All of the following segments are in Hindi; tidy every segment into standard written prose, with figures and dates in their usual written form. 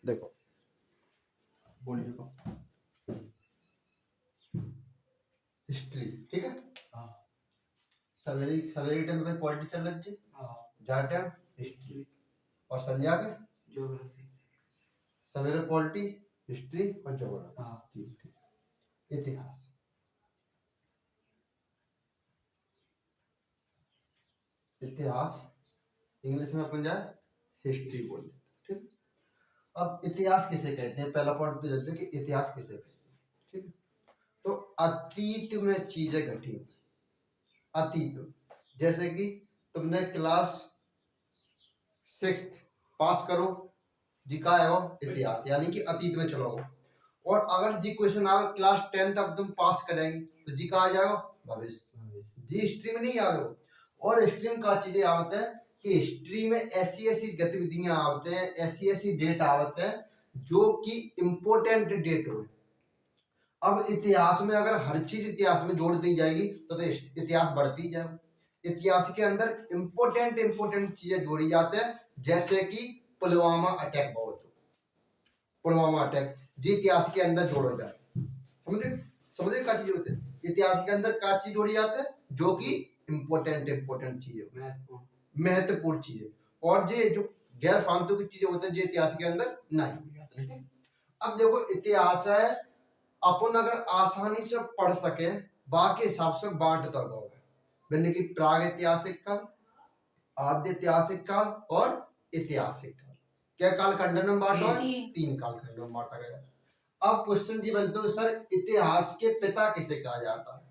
देखो बोलिए को हिस्ट्री, ठीक है। हाँ सवेरे सवेरे टाइम पे पॉलिटी चल रही थी, हाँ जा टाइम हिस्ट्री, और संध्या के ज्योग्राफी सवेरे पॉलिटी हिस्ट्री और ज्योग्राफी। हाँ ठीक ठीक। इतिहास, इतिहास इंग्लिश में अपन जाए हिस्ट्री बोलते हैं, ठीक। अब इतिहास किसे कहते हैं, पहला पॉइंट तो जानते हैं कि इतिहास किसे कहते हैं, ठीक। तो अतीत में चीजें घटी, अतीत में, जैसे कि तुमने क्लास 6 पास करो जी का है वो इतिहास, यानी कि अतीत में चलो। और अगर जी क्वेश्चन आवे क्लास 10 अब तुम पास करेंगे तो जी का आ जाओ भविष्य, जी हिस्ट्री में नहीं आवे। और हिस्ट्री में का चीजें आवते हैं कि हिस्ट्री में ऐसी ऐसी गतिविधियां आवते हैं, ऐसी ऐसी डेट आवते हैं जो कि इम्पोर्टेंट डेट हो। अब इतिहास में अगर हर चीज इतिहास में जोड़ दी जाएगी तो इतिहास बढ़ती जाएगा। इतिहास के अंदर इम्पोर्टेंट चीजें जोड़ी जाते हैं, जैसे कि पुलवामा अटैक, बहुत पुलवामा अटैक जी इतिहास के अंदर जोड़ा जाए। समझे समझे क्या चीज होती है इतिहास के अंदर, क्या चीज जोड़ी जाती है जो कि इम्पोर्टेंट चीजें, महत्वपूर्ण चीजें, और जे जो गैर फालतू की चीजें होती हैं जो इतिहास के अंदर नहीं होती है। अब देखो इतिहास है, अपन अगर आसानी से पढ़ सके बाकी हिसाब से बांट दो, यानी कि प्राग ऐतिहासिक काल, आद्य ऐतिहासिक काल और ऐतिहासिक काल। क्या काल खंड में बांटा है? 3 काल खंड में बांटा गया। अब क्वेश्चन जी बनते हो सर इतिहास के पिता किसे कहा जाता है?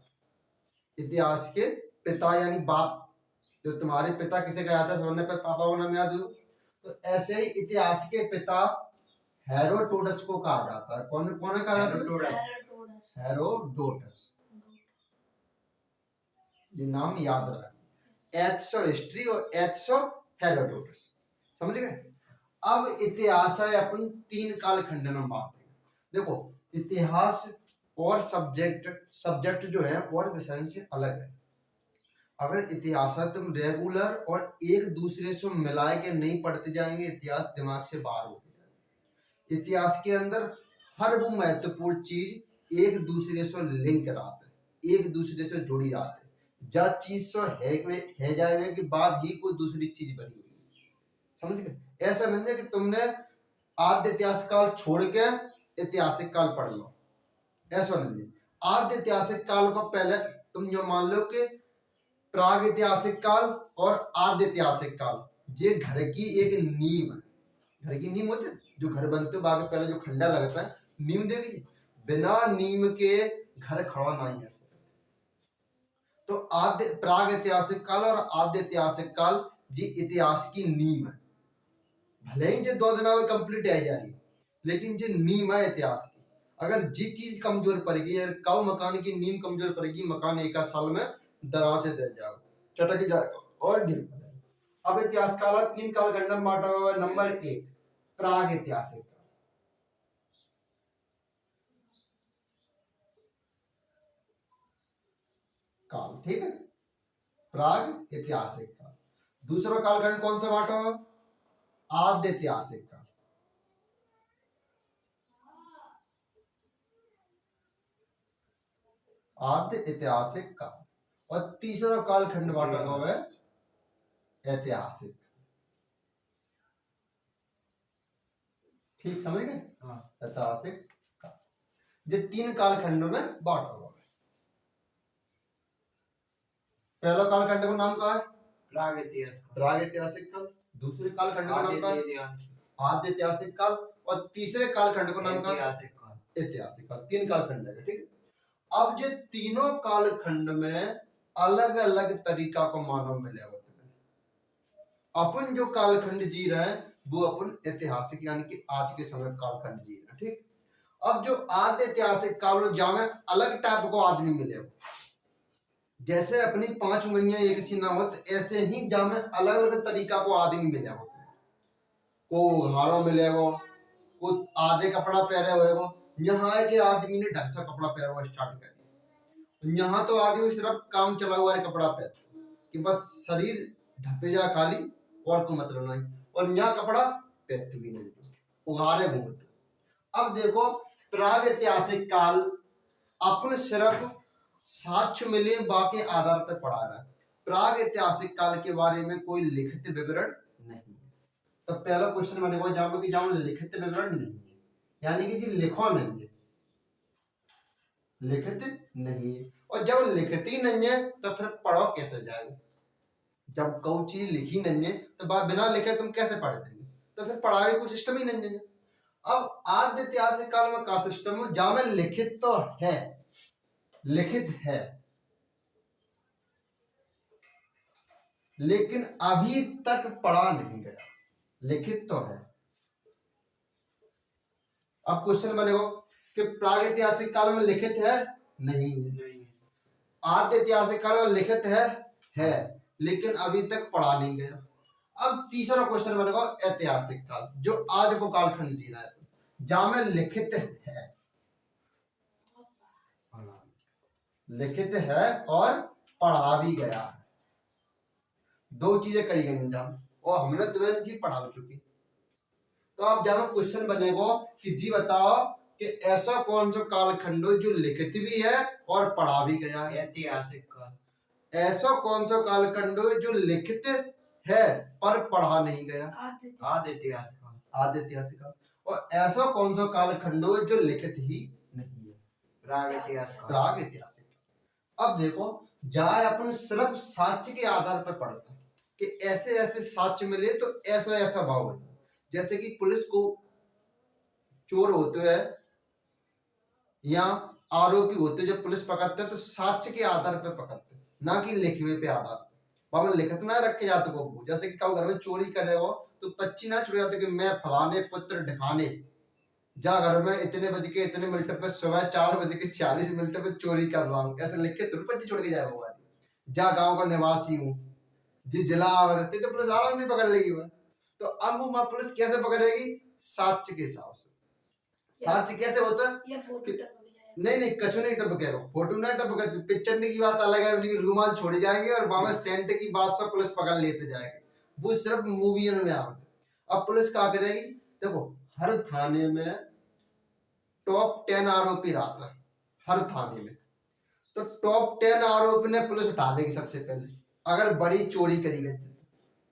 इतिहास के पिता यानी बाप, जो तुम्हारे पिता किसे कहा जाता है, समझने पे पापा को नाम याद हो। तो ऐसे ही इतिहास के पिता हेरोडोटस को कहा जाता है। कौन कौन कहा जाता है? हेरोडोटस। ये नाम याद रखें, एच हिस्ट्री और एच हेरोडोटस, समझ गए। अब इतिहास है अपन 3 कालखंड में बांटे। देखो इतिहास और सब्जेक्ट जो है और विषय से अलग है। अगर इतिहास है तुम रेगुलर और एक दूसरे से मिला के नहीं पढ़ते जाएंगे, इतिहास दिमाग से बाहर होते जाएगा। इतिहास के अंदर हर वो महत्वपूर्ण चीज एक दूसरे से लिंक रहता है, एक दूसरे से जुड़ी रहती है। जब चीज से है जाने के बाद ही कोई दूसरी चीज बनी हुई, समझ गए। ऐसा नहीं है कि तुमने आद्य इतिहास काल छोड़ के ऐतिहासिक काल पढ़ लो, ऐसा नहीं है। आद्य ऐतिहासिक काल को पहले तुम जो मान लो कि प्राग ऐतिहासिक काल और आद्य ऐतिहासिक काल, ये घर की एक नींव है। घर की नींव होती है जो घर बनते बाकी पहले जो खंडा लगता है नींव देगी, बिना नींव के घर खड़ा नहीं है। तो आद्य प्राग ऐतिहासिक काल और आद्य ऐतिहासिक काल जी इतिहास की नींव है। भले ही जो 2 दिनों में कंप्लीट आ जाएगी, लेकिन जो नींव है इतिहास की, अगर जी चीज कमजोर पड़ेगी, यार काउ मकान की नींव कमजोर पड़ेगी, मकान एक साल में दरार से दे जाओ, चटक जाएगा और गिर पड़ेगा। अब इतिहास काल 3 कालखंड में बांटा हुआ है। नंबर 1 प्राग ऐतिहासिक काल, ठीक है, प्राग ऐतिहासिक काल। दूसरा कालखंड कौन सा बांटा हुआ? आद्य ऐतिहासिक काल। आद्य ऐतिहासिक काल। और तीसरा कालखंड बांटा हुआ है ऐतिहासिक, ठीक समझ गए। ऐतिहासिक काल ये 3 कालखंडों में बांटा हुआ है। पहला कालखंड का नाम क्या है? प्राग ऐतिहासिक प्राग ऐतिहासिक काल। दूसरे कालखंड का नाम क्या है? आद्य ऐतिहासिक काल। और तीसरे कालखंड का नाम क्या है? ऐतिहासिक काल। 3 कालखंड है, ठीक है। अब ये तीनों कालखंड में अलग अलग तरीका को मानव मिलेगा। अपन जो कालखंड जी रहे हैं वो अपन ऐतिहासिक यानी कि आज के समय कालखंड जी रहे हैं, ठीक। अब जो आद्य ऐतिहासिक काल जामे अलग टाइप को आदमी मिले, जैसे अपनी 5 उंगलियां एक सी ना हो, ऐसे ही जामे अलग अलग तरीका को आदमी मिले हो। को हारो मिलेगा, को आधे कपड़ा पहने हुए हो। यहाँ के आदमी ने ढंग से कपड़ा पहना हुआ स्टार्ट कर दिया। यहाँ तो आदमी सिर्फ काम चला हुआ है कपड़ा पहनता कि बस शरीर ढपे जा खाली और को मतलब नहीं, और यहाँ कपड़ा पहनते भी नहीं। उघारे घूमते। अब देखो प्राग ऐतिहासिक काल अपन सिर्फ साक्ष्य मिले बाकी आधार पर पढ़ा रहा है। प्राग ऐतिहासिक काल के बारे में कोई लिखित विवरण नहीं है। तो पहला क्वेश्चन मैंने वो जानो कि जहां लिखित विवरण नहीं है, यानी कि जी लिखो नहीं है, लिखित नहीं है। और जब लिखित ही नहीं है तो फिर पढ़ो कैसे जाएगा? जब कोई चीज लिखी नहीं है तो बिना लिखे तुम कैसे पढ़ देंगे? तो फिर पढ़ावे कोई सिस्टम ही नहीं है। अब आद्य ऐतिहासिक काल में का सिस्टम है जहां में लिखित तो है, लिखित है, लेकिन अभी तक पढ़ा नहीं गया। लिखित तो है। अब क्वेश्चन बनेगा कि प्रागैतिहासिक काल में लिखित है? नहीं है। नहीं है। आद्य ऐतिहासिक काल में लिखित है, लेकिन अभी तक पढ़ा नहीं गया। अब तीसरा क्वेश्चन बनेगा ऐतिहासिक काल, जो आज को कालखंड जी रहा है, जहां में लिखित है, लिखित है और पढ़ा भी गया है। दो चीजें करी गई जहां, और हमने तुम्हें जी पढ़ा चुकी। तो आप जहां क्वेश्चन बनेगा कि जी बताओ कि ऐसा कौन सा कालखंड है जो लिखित भी है और पढ़ा भी गया है? ऐतिहासिक काल। ऐसा कौन सा कालखंड है जो लिखित है पर पढ़ा नहीं गया? आद्य इतिहास काल। आद्य ऐतिहासिक काल। और ऐसा कौन सा कालखंड है जो लिखित ही नहीं है? प्राग इतिहास काल। प्राग ऐतिहासिक काल। अब देखो जहां अपन सिर्फ साक्ष्य के आधार पर पढ़ते हैं कि ऐसे ऐसे साक्ष्य मिले तो ऐसा ऐसा भाव है। जैसे कि पुलिस को चोर होते हैं या आरोपी होते हैं, जो पुलिस पकड़ते हैं तो साक्ष्य के आधार पर पकड़ते हैं, ना कि लिखे हुए पे आधार पर। वहां लिखित ना रखे जाते को, जैसे कि कहो घर में चोरी करे हो तो पर्ची ना छुड़ जाते कि मैं फलाने पुत्र ढिकाने जा घर में इतने बजे के इतने मिनट पे सुबह 4:46 पे चोरी कर रहा हूँ, ऐसे लिख के तुरंत पर्ची छोड़ के जाएगा वो आदमी। जा गांव का निवासी हूँ जी, जिला आवृत्ति, तो पुलिस आराम से पकड़ लेगी वह। तो अब वो पुलिस कैसे पकड़ेगी? साक्ष्य के हिसाब से। साक्ष्य कैसे होता है? नहीं नहीं, कछु नहीं टपकेगा, फोटो ना टपके, पिक्चर की बात अलग है, उनकी रुमाल छोड़े जाएंगे और वहां में सेंट की बात से पुलिस पकड़ लेते जाएगी। वो सिर्फ मूवी में आते। अब पुलिस क्या करेगी? देखो हर थाने में टॉप 10 आरोपी रहता है, हर थाने में। तो टॉप 10 आरोपी ने पुलिस उठा देगी सबसे पहले, अगर बड़ी चोरी करी गई।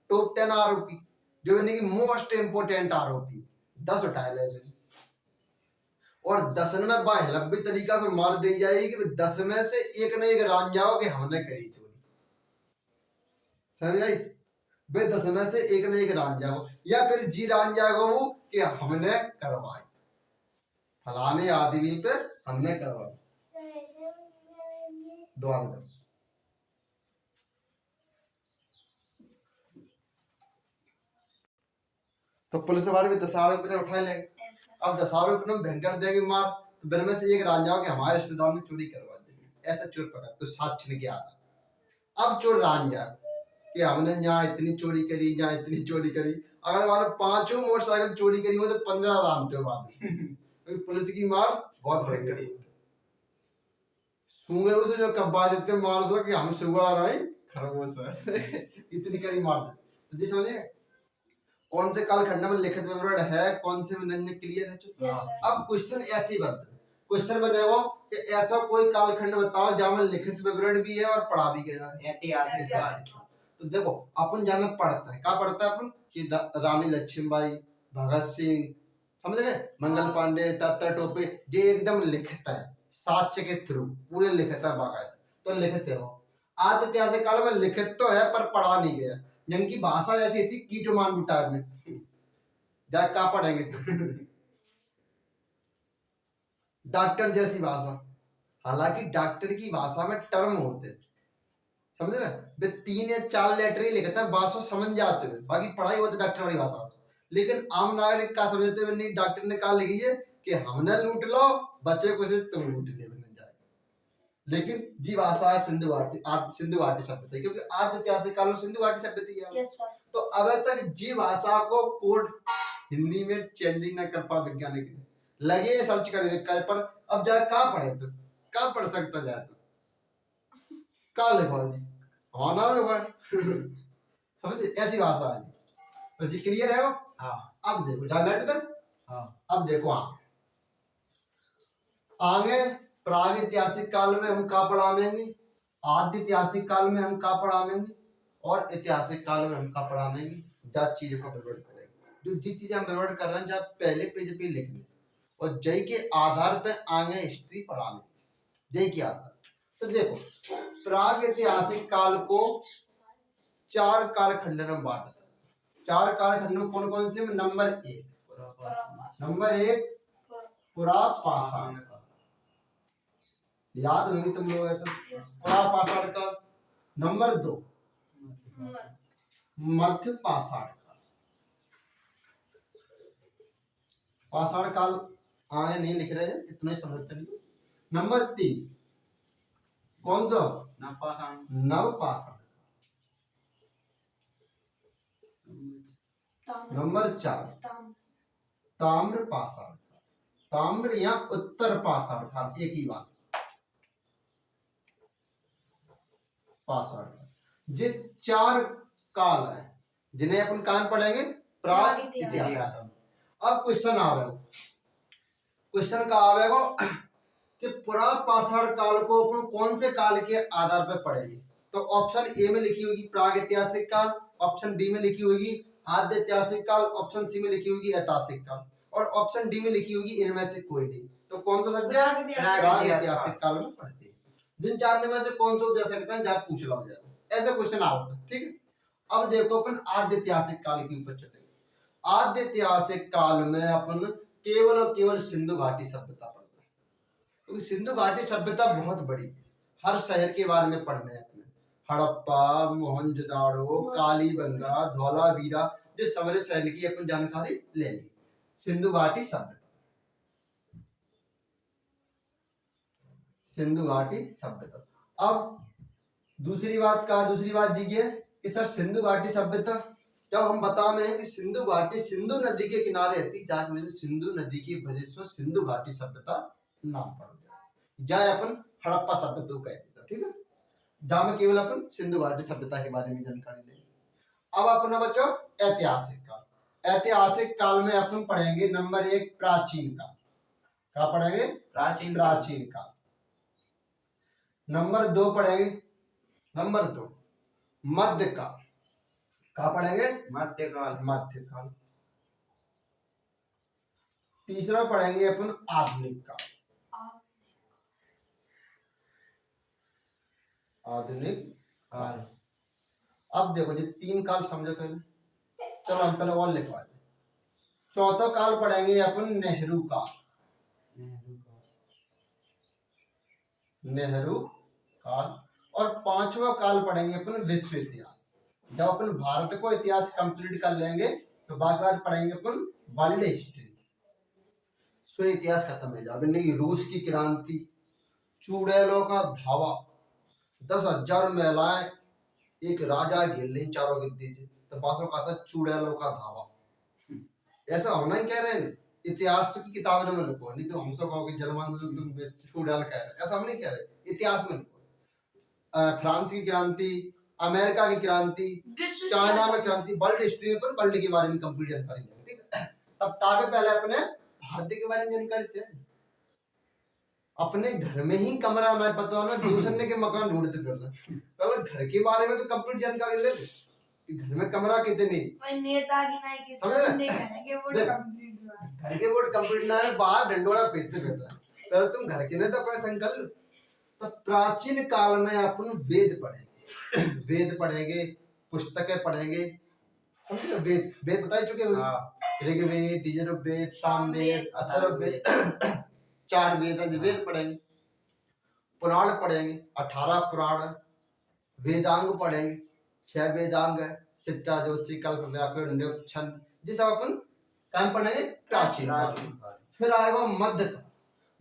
टॉप 10 आरोपी जो यानी कि मोस्ट इंपोर्टेंट आरोपी 10 उठाए ले, और 10 में बाह्य तरीका से मार दी जाएगी कि 10 में से एक न एक रान जाओ कि हमने करी चोरी। समझ आई? वे 10 में से एक न एक रान जाओ, या फिर जी रान जाएगा वो कि हमने करवाई, फलाने आदमी पे हमने करवाई। दोबारा तो पुलिस वाले भी 10 आरोपी ने उठा लेंगे। अब 10 आरोपी ने भयंकर देंगे मार, तो बिन में से एक रान जाओ कि हमारे रिश्तेदार ने चोरी करवा दी, ऐसा चोर पकड़ तो साक्ष्य के आधार। अब चोर रान जाए कि हमने यहाँ इतनी चोरी करी, यहाँ इतनी चोरी करी। अगर हमारे 5 मोटरसाइकिल चोरी करी हो तो 15 रानते हो बाद में। पुलिस की मार बहुत भयंकर। सुंगरों से जो कब्बा देते मार सो कि हम सुगर आ रहा है खरगोश है। इतनी करी मार दे। तो जी समझे कौन से कालखंड में लिखित विवरण है, कौन से में नहीं, क्लियर है? अब क्वेश्चन ऐसे ही बनता है। क्वेश्चन बनेगा कि ऐसा कोई कालखंड बताओ जहां में लिखित विवरण भी है और पढ़ा भी गया है। ऐतिहासिक। तो देखो अपन जहां में पढ़ता है, क्या पढ़ता है अपन कि रानी लक्ष्मीबाई, भगत सिंह, समझ गए, मंगल पांडे, तात्या टोपे, ये एकदम लिखित है, साक्ष्य के थ्रू पूरे लिखित है बाकायदा। तो लिखित है वो। आद्य ऐतिहासिक काल में लिखित तो है पर पढ़ा नहीं गया। जिनकी भाषा ऐसी थी कीटमांडू टाइप में, जा क्या पढ़ेंगे तो डॉक्टर जैसी भाषा। हालांकि डॉक्टर की भाषा में टर्म होते, समझे ना, वे 3 या 4 लेटर ही लिखते हैं, भाषा समझ जाते हुए, बाकी पढ़ाई होती डॉक्टर वाली भाषा। लेकिन आम नागरिक का समझते हुए नहीं, डॉक्टर ने कहा लिखी है कि हमने लूट लो, बच्चे को से तुम लूट ले बन जाए। लेकिन जी भाषा है सिंधु घाटी सभ्यता, क्योंकि आद्य ऐतिहासिक काल में सिंधु घाटी सभ्यता है। तो अब तक जी भाषा को कोड हिंदी में चेंज न कर पा वैज्ञानिक लगे सर्च करे पर। अब जाए कहाँ पढ़े तो कहाँ पढ़ सकता जाए तो कहाँ लिखवा जी हाँ ना लिखवा। समझे ऐसी भाषा है। तो जी क्लियर है वो। हाँ। अब देखो जा नेट तक हाँ अब देखो आगे प्रागैतिहासिक काल में हम कहाँ पढ़ावेंगे, आद्य ऐतिहासिक काल में हम कहाँ पढ़ावेंगे, और ऐतिहासिक काल में हम कहाँ पढ़ावेंगे। जब चीजों का विवरण करेंगे, जो जिस चीजें हम विवरण कर रहे हैं जब पहले पेज पे लिख लें और जय के आधार पे आगे हिस्ट्री पढ़ावेंगे, जय के आधार। तो देखो प्राग ऐतिहासिक काल को 4 कालखंड में बांटा था। 4 कालखंड में कौन कौन से? नंबर 1 पुरा पाषाण, याद होगी तुम लोग है तो पुरा पाषाण काल। नंबर 2 मध्य पाषाण काल। पाषाण काल आगे नहीं लिख रहे हैं, इतने समझ चलिए। नंबर 3 कौन सा? नव पाषाण। नंबर 4 ताम्र पाषाण। ताम्र या उत्तर पाषाण काल, एक ही बात। पाषाण। ये 4 काल है जिन्हें अपन कहाँ पढ़ेंगे? प्राग इतिहास। अब क्वेश्चन आवेगा, क्वेश्चन का आवेगा कि पुरा पाषाण काल को अपन कौन से काल के आधार पर पढ़ेंगे। तो ऑप्शन ए में लिखी होगी प्राग ऐतिहासिक काल, ऑप्शन बी में लिखी होगी आद्य ऐतिहासिक काल, ऑप्शन सी में लिखी होगी ऐतिहासिक काल, और ऑप्शन डी में लिखी होगी इनमें से कोई नहीं। तो कौन सा सब्जेक्ट? प्राग ऐतिहासिक काल में पढ़ते हैं। जिन 4 में से कौन सा दे सकते हैं, जब पूछ लो जाए ऐसा क्वेश्चन आता है, ठीक है। अब देखो अपन आद्य ऐतिहासिक काल के ऊपर चलेंगे। आद्य ऐतिहासिक काल में अपन केवल और केवल सिंधु घाटी सभ्यता पढ़ते हैं, क्योंकि सिंधु घाटी सभ्यता बहुत बड़ी है। हर शहर के बारे में पढ़ने हैं अपने, हड़प्पा, मोहनजोदाड़ो, कालीबंगा, धौलावीरा, जिस सारे शहर की अपन जानकारी लेनी। सिंधु घाटी सभ्यता, सिंधु घाटी सभ्यता। अब दूसरी बात दीजिए कि सर सिंधु घाटी सभ्यता जब हम बता रहे हैं कि सिंधु घाटी सिंधु नदी के किनारे रहती, जाके वजह सिंधु नदी की वजह से सिंधु घाटी सभ्यता नाम पड़ गया। जाए अपन हड़प्पा सभ्यता कहते थे, ठीक है। जहां में केवल अपन सिंधु घाटी सभ्यता के बारे में जानकारी लेंगे। अब अपना बच्चों ऐतिहासिक काल। ऐतिहासिक काल में अपन पढ़ेंगे नंबर 1 प्राचीन काल। क्या पढ़ेंगे? प्राचीन काल। नंबर 2 पढ़ेंगे, नंबर 2 मध्यकाल। क्या पढ़ेंगे? मध्यकाल। तीसरा पढ़ेंगे अपन आधुनिक काल। आधुनिक काल। अब देखो ये 3 काल समझो पहले, चलो हम पहले और लिखवा दें। चौथा काल पढ़ेंगे अपन नेहरू काल। नेहरू काल। और 5वां काल पढ़ेंगे अपन विश्व इतिहास। जब अपन भारत को इतिहास कंप्लीट कर लेंगे तो बाद पढ़ेंगे अपन वर्ल्ड हिस्ट्री। सो इतिहास खत्म हो जाए। रूस की क्रांति, चुड़ैलों का धावा, 10,000 महिलाएं एक राजा घेर ली, चारों गिद्दी थी, तो बातों का था चुड़ैलों का धावा। ऐसा होना ही कह रहे हैं, इतिहास की किताबों में लिखो, नहीं तो हमसे कहोगे जर्मन से तुम चुड़ैल कह रहे, ऐसा हम नहीं कह रहे, इतिहास में लिखो। फ्रांस की क्रांति, अमेरिका की क्रांति, चाइना में क्रांति, वर्ल्ड हिस्ट्री में पर वर्ल्ड के बारे में कंप्लीट जानकारी लेंगे, ठीक है। तब ताकि पहले अपने भारत के बारे में जानकारी थे। अपने घर में ही कमरा ना पता हो ना, दूसरे के मकान ढूंढते फिरना, पहले घर के बारे में तो कंप्लीट जानकारी ले ले कि घर में कमरा कितने, घर के वोट कंप्लीट ना है, बाहर डंडोरा पीटते फिरना, पहले तुम घर के ने तो अपना संकल्प। तो प्राचीन काल में अपन वेद पढ़ेंगे, वेद पढ़ेंगे, पुस्तकें पढ़ेंगे। वेद वेद बता चुके हैं, ऋग्वेद, यजुर्वेद, सामवेद, अथर्ववेद, 4 वेद है, वेद पढ़ेंगे। पुराण पढ़ेंगे, 18 पुराण। वेदांग पढ़ेंगे, 6 वेदांग है, शिक्षा, ज्योतिषी, कल्प, व्याकरण, न्युक्त, छंद, ये सब अपन काम पढ़ेंगे प्राचीन काल। फिर आएगा मध्यकाल।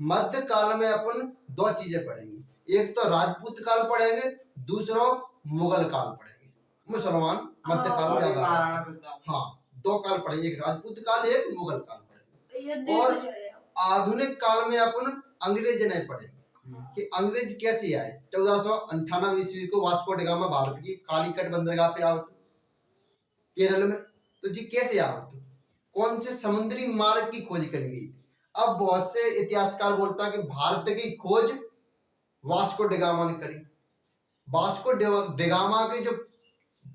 मध्यकाल में अपन 2 चीजें पढ़ेंगे, एक तो राजपूत काल पढ़ेंगे, दूसरा मुगल काल पढ़ेंगे। मुसलमान मध्यकाल में ज्यादा, हाँ 2 काल पढ़ेंगे, एक राजपूत काल, एक मुगल काल पढ़ेंगे। और आधुनिक काल में अपन अंग्रेज नहीं पढ़ेंगे कि अंग्रेज कैसे आए। 1498 ईस्वी को वास्को डी गामा भारत की कालीकट बंदरगाह पे आओ केरल में, तो जी कैसे आओ, कौन से समुद्री मार्ग की खोज करी गई थी? अब बहुत से इतिहासकार बोलता है कि भारत की खोज वास्को डिगामा ने करी। वास्को डिगामा के जो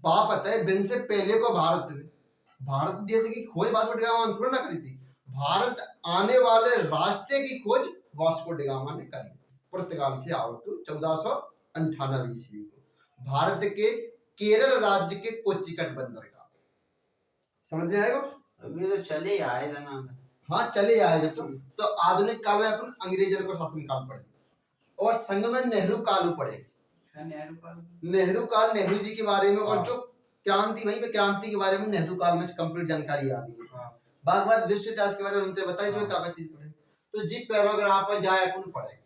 बाप है बिन से पहले को भारत देश की खोज वास्को डिगामा ने थोड़ी ना करी थी। भारत आने वाले रास्ते की खोज वास्को डिगामा ने करी पुर्तगाल से आओ तो 1498 ईस्वी को भारत के केरल राज्य के कोच्चिकट बंदर का। समझ में आएगा? अभी तो चले आए थे ना। हाँ चले आए तो आधुनिक काल में अपन अंग्रेजों को शासन काल पढ़े और संग में नेहरू काल पढ़े। नेहरू काल नेहरू जी के बारे में और जो क्रांति वहीं पे क्रांति के बारे में नेहरू काल में कंप्लीट जानकारी आ गई है। बाद विश्व इतिहास के बारे में उनसे बताई जो कागज चीज पढ़े तो जी पैराग्राफ पर जाए अपन पढ़े।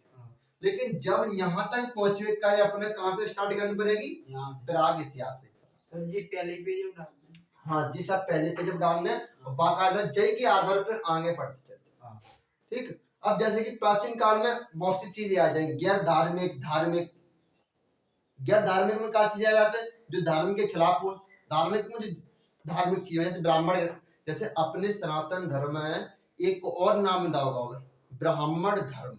लेकिन जब यहाँ तक पहुंचे का अपने कहाँ से स्टार्ट करनी पड़ेगी? प्राग इतिहास से। तो जी पहले पेज उठा। हाँ जी सब पहले पेज डालने बाकायदा जय के आधार पर आगे बढ़ते चलते। ठीक। अब जैसे कि प्राचीन काल में बहुत सी चीजें आ जाएंगी गैर धार्मिक धार्मिक। गैर धार्मिक में क्या चीजें आ जाते हैं जो धर्म के खिलाफ हो। धार्मिक में जो धार्मिक चीजें जैसे ब्राह्मण जैसे अपने सनातन धर्म में एक और नाम दाव होगा ब्राह्मण धर्म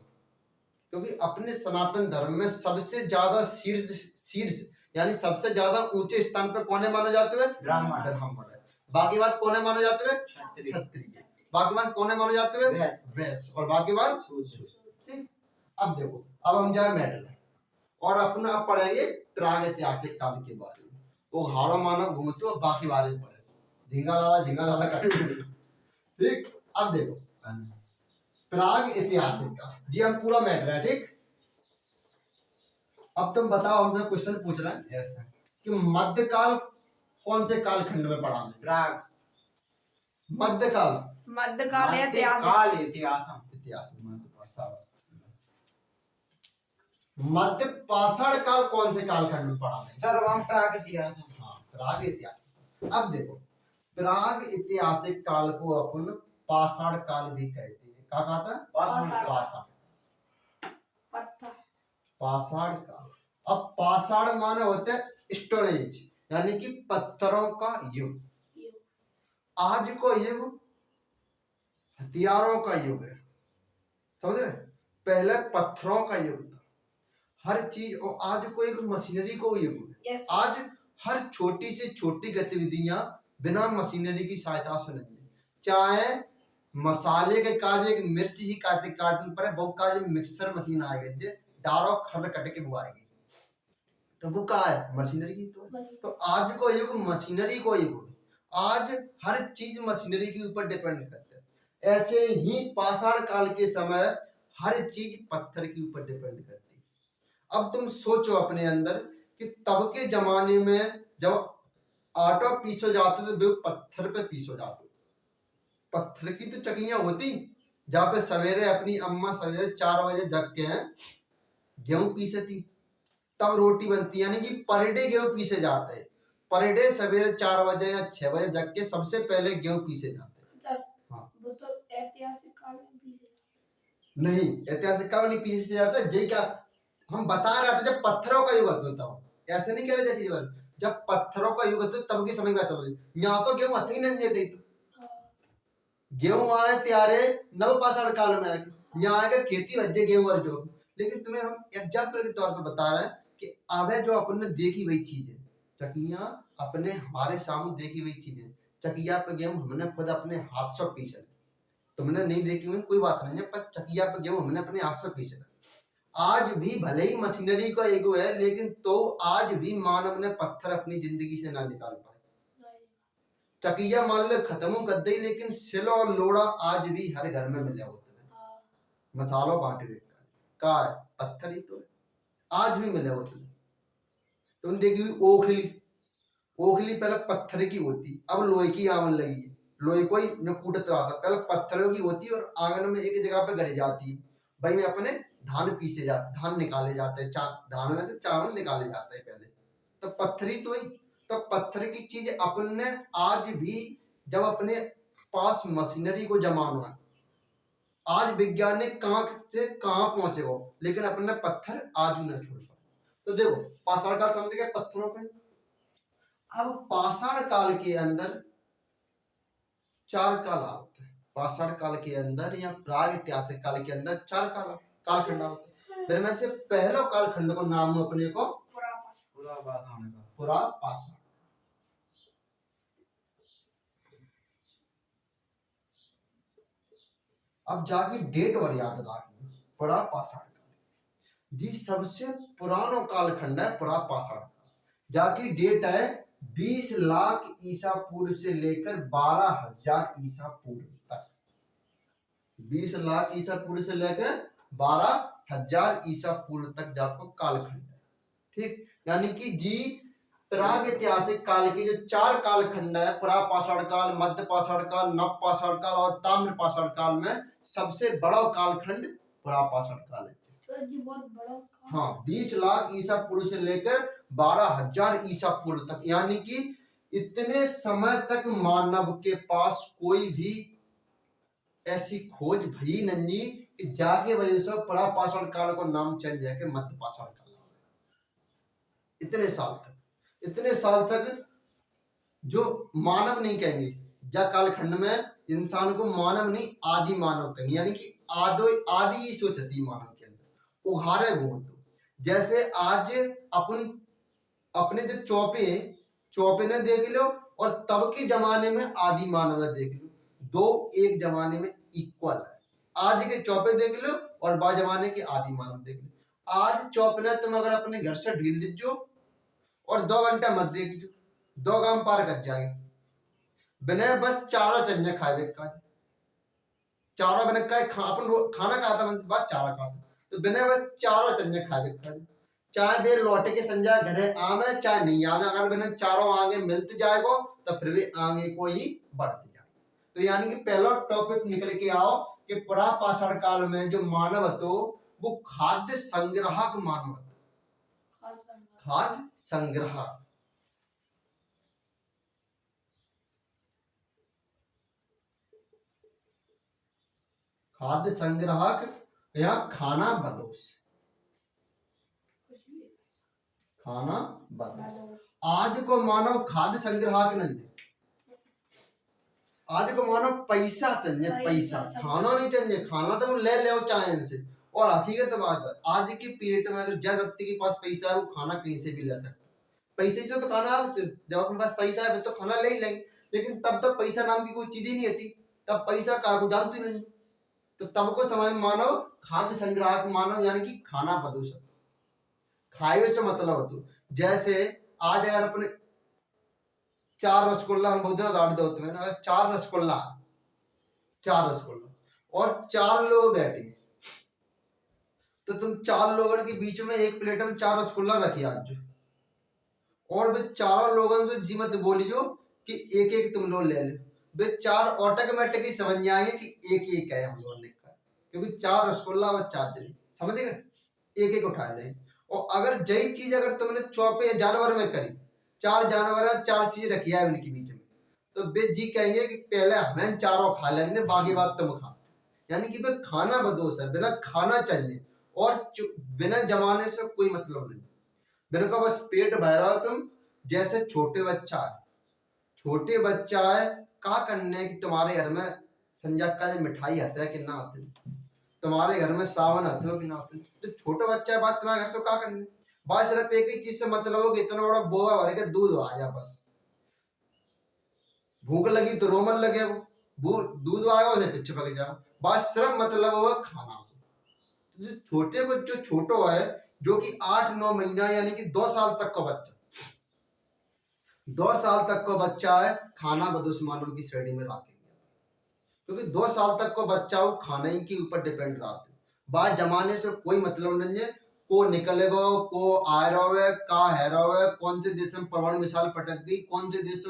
क्योंकि अपने सनातन धर्म में सबसे ज्यादा शीर्ष यानी सबसे ज्यादा ऊंचे स्थान पर कौन माना जाते हुए? ब्राह्मण। है। बाकी बात कौन माना जाते हुए? क्षत्रिय। बाकी बात कौन माना जाते हुए? वैश्य। और बाकी बात शूद्र। अब देखो अब हम जाए मेडल और अपना अब पढ़ेंगे प्रागैतिहासिक काल के बारे में। वो हारो मानव घूमते और बाकी बारे में पढ़े झिंगा लाला करते। ठीक। अब देखो प्राग ऐतिहासिक काल जी हम पूरा मैटर है। ठीक। अब तुम बताओ हमने क्वेश्चन पूछ रहा है यस सर कि मध्यकाल कौन से कालखंड में पड़ा है? प्राग। मध्यकाल इतिहास मध्य पाषाण काल कौन से कालखंड में पड़ा है? सर वहां प्राग इतिहास। हाँ प्राग इतिहास। अब देखो प्राग ऐतिहासिक काल को अपन पाषाण काल भी कहते हैं। क्या कहता है? पाषाण काल। अब पाषाण माने होते हैं स्टोरेज यानी कि पत्थरों का युग। आज को युग हथियारों का युग है। समझ रहे? पहले पत्थरों का युग था हर चीज और आज को एक मशीनरी को युग है। आज हर छोटी से छोटी गतिविधियां बिना मशीनरी की सहायता से नहीं है। चाहे मसाले के काज एक मिर्च ही काटने पर वो काज मिक्सर मशीन आएगी डारो खर कट के वो आएगी तो वो क्या है? मशीनरी की। तो आज को युग मशीनरी को युग। आज हर चीज मशीनरी के ऊपर डिपेंड करते हैं। ऐसे ही पाषाण काल के समय हर चीज पत्थर के ऊपर डिपेंड करती है। अब तुम सोचो अपने अंदर कि तब के जमाने में जब आटा पीसो जाते तो वो पत्थर पे पीसो जाते। पत्थर की तो चकियां होती जहाँ पे सवेरे अपनी अम्मा सवेरे 4 बजे जग के गेहूं पीसती तब रोटी बनती यानी कि पर डे गेहूं पीसे जाते हैं। पर डे सवेरे 4 बजे या 6 बजे जग के सबसे पहले गेहूं पीसे जाते हैं। हाँ। वो तो ऐतिहासिक काल में पीसे नहीं ऐतिहासिक काल में नहीं पीसे जाते जी क्या हम बता रहे थे जब पत्थरों का युग होता हो ऐसे नहीं कह रहे थे जब पत्थरों का युग होता तब की समय बात यहाँ तो गेहूं हथी नहीं देते गेहूं आए त्यारे नव पाषाण काल में आए यहाँ आएगा खेती बजे गेहूं और जो लेकिन तुम्हें हम एग्जाम्पल के तौर पर बता रहे हैं कि अब जो अपन ने देखी वही चीज है चकिया अपने हमारे सामने देखी हुई चीजें चकिया पे गेहूं हमने खुद अपने हाथ से पीछे तुमने नहीं देखी हुई कोई बात नहीं है पर चकिया पे गेहूं हमने अपने हाथ से पीछे आज भी भले ही मशीनरी का ईगो है लेकिन तो आज भी मानव ने पत्थर अपनी जिंदगी से ना निकाल पाए। चकिया मान लो खत्म कर दी लेकिन सिल और लोड़ा आज भी हर घर में मिले होते हैं। मसालों बांटे का है पत्थर ही तो है आज भी मिले होते हैं। तुम देखी ओखली ओखली पहले पत्थर की होती अब लोहे की आवन लगी है लोहे को ही जो कूटत रहा था पहले पत्थरों की होती और आंगन में एक जगह पे गड़ी जाती है भाई में अपने धान पीसे जाते धान निकाले जाते हैं धान में से चावल निकाले जाते हैं पहले तो पत्थरी तो ही तो पत्थर की चीज अपने आज भी जब अपने पास मशीनरी को जमाना है आज वैज्ञानिक कहाँ से कहाँ पहुंचे हो लेकिन अपने पत्थर आज भी न छोड़ पाए। तो देखो पाषाण काल समझ गए पत्थरों पे। अब पाषाण काल के अंदर 4 काल होते हैं पाषाण काल के अंदर या प्राग ऐतिहासिक काल के अंदर 4 कालखंड होते हैं। फिर में से पहलो कालखंड को नाम हो अपने को पूरा बात होने का पुरा पाषाण। अब जाके डेट और याद रखनी पुरा पाषाण काल जी सबसे पुरानो कालखंड है पुरा पाषाण काल। जाकी डेट है 20 लाख ईसा पूर्व से लेकर 12,000 ईसा पूर्व तक। 20 लाख ईसा पूर्व से लेकर 12,000 ईसा पूर्व तक जाको कालखंड है। ठीक, यानी कि जी प्राग ऐतिहासिक काल के जो 4 कालखंड है पुरा पाषाण काल, मध्य पाषाण काल, नव पाषाण काल और ताम्र पाषाण काल में सबसे बड़ा कालखंड पुरा पाषाण काल है। सर जी बहुत बड़ा काम। हाँ, 20 लाख ईसा पूर्व से लेकर 12,000 ईसा पूर्व तक, यानी कि इतने समय तक मानव के पास कोई भी ऐसी खोज भई नहीं कि जाके वजह से पुरा पाषाण काल को नाम चेंज है कि मध्य पाषाण काल। इतने साल तक जो मानव नहीं कहेंगे, जा कालखंड में इंसान को मानव नहीं आदि मानव कहेंगे, यानी कि आदि ही सोच थी मानव के अंदर उघारे गुण। तो जैसे आज अपन अपने जो चौपे ने देख लो और तब के जमाने में आदि मानव है देख लो, दो एक जमाने में इक्वल है। आज के चौपे देख लो और बा जमाने के आदि मानव देख लो। आज चौपने तुम अगर अपने घर से ढील दीजो और 2 घंटा मत देखियो, 2 गांव पार कर जाएंगे बिना बस चारों चंजे खाए का चारों बने का अपन खाना खाता मन बात चारा खाता तो बिना बस चारों चंजे खाए का चाहे बे लौटे के संजा घरे आवे चाहे नहीं आवे, अगर बिना चारों आगे मिलते जाएगो तो फिर भी आगे को ही बढ़ते जाए। तो यानी कि पहला टॉपिक निकल के आओ कि पुरा पाषाण काल में जो मानव तो वो खाद्य संग्राहक मानव, खाद्य संग्राहक। खाद्य संग्राहक या खाना बदोश, खाना बदोश। आज को मानव खाद्य संग्राहक नहीं, आज को मानव पैसा चाहिए, पैसा खाना नहीं चाहिए, खाना तो वो ले ले चाहे इनसे। और हकीकत बात है आज के पीरियड में अगर जब व्यक्ति के पास पैसा है वो खाना कहीं से भी ले सकता है। पैसे से तो खाना, जब अपने पास पैसा है तो खाना ले ही लेंगे, लेकिन तब तक पैसा नाम की कोई चीज ही नहीं होती, तब पैसा का को जानते नहीं। तो तब को समय में मानव खाद्य संग्राहक मानव यानी कि खाना बदोश खाए से मतलब होता। जैसे आज अगर अपने 4 रसगुल्ला हम बहुत दाड़ दो तुम्हें, अगर 4 रसगुल्ला और 4 लोग बैठे तो तुम 4 लोगों के बीच में एक प्लेट में 4 रसगुल्ला रखिए आज, और वे 4 लोगों से जी मत बोलियो कि एक एक तुम लोग ले लो, वे 4 ऑटोमेटिक ही समझ जाएंगे कि एक एक है हम लोगों ने, क्योंकि 4 रसगुल्ला और 4 जली समझेगा, एक एक उठा ले। और अगर यही चीज अगर तुमने चौपे जानवर में करी, 4 जानवर है 4 चीज रखी है उनके बीच में, तो वे जी कहेंगे कि पहले हमें चारों खा लेंगे बाकी बात तुम खा। यानी कि वे खाना बदोश है, बिना खाना चाहिए और बिना जमाने से कोई मतलब नहीं, बिना का बस पेट भर रहा हो तुम। जैसे छोटे बच्चा है क्या करने कि तुम्हारे घर में संजा का मिठाई आता है कि ना आते, तुम्हारे घर में सावन आते हो कि ना आते, तो छोटा बच्चा है बात तुम्हारे घर से क्या करने, बात सिर्फ एक ही चीज से मतलब हो कि इतना बड़ा बोगा भर के दूध आ जा, बस भूख लगी तो रोमन लगे वो दूध आएगा उसे पीछे पक जाओ, बात सिर्फ मतलब हो खाना से। तो जो छोटे बच्चों छोटो है जो कि 8-9 महीना यानी कि 2 साल तक का बच्चा, 2 साल तक का बच्चा है खाना बदोश मानव की श्रेणी में रखेंगे, क्योंकि 2 साल तक का बच्चा वो खाने के ऊपर डिपेंड रहता है। बात जमाने से कोई मतलब नहीं है, को निकलेगा को आ रहा है का है रहा है, कौन से देश में परमाणु मिसाइल पटक गई, कौन से देश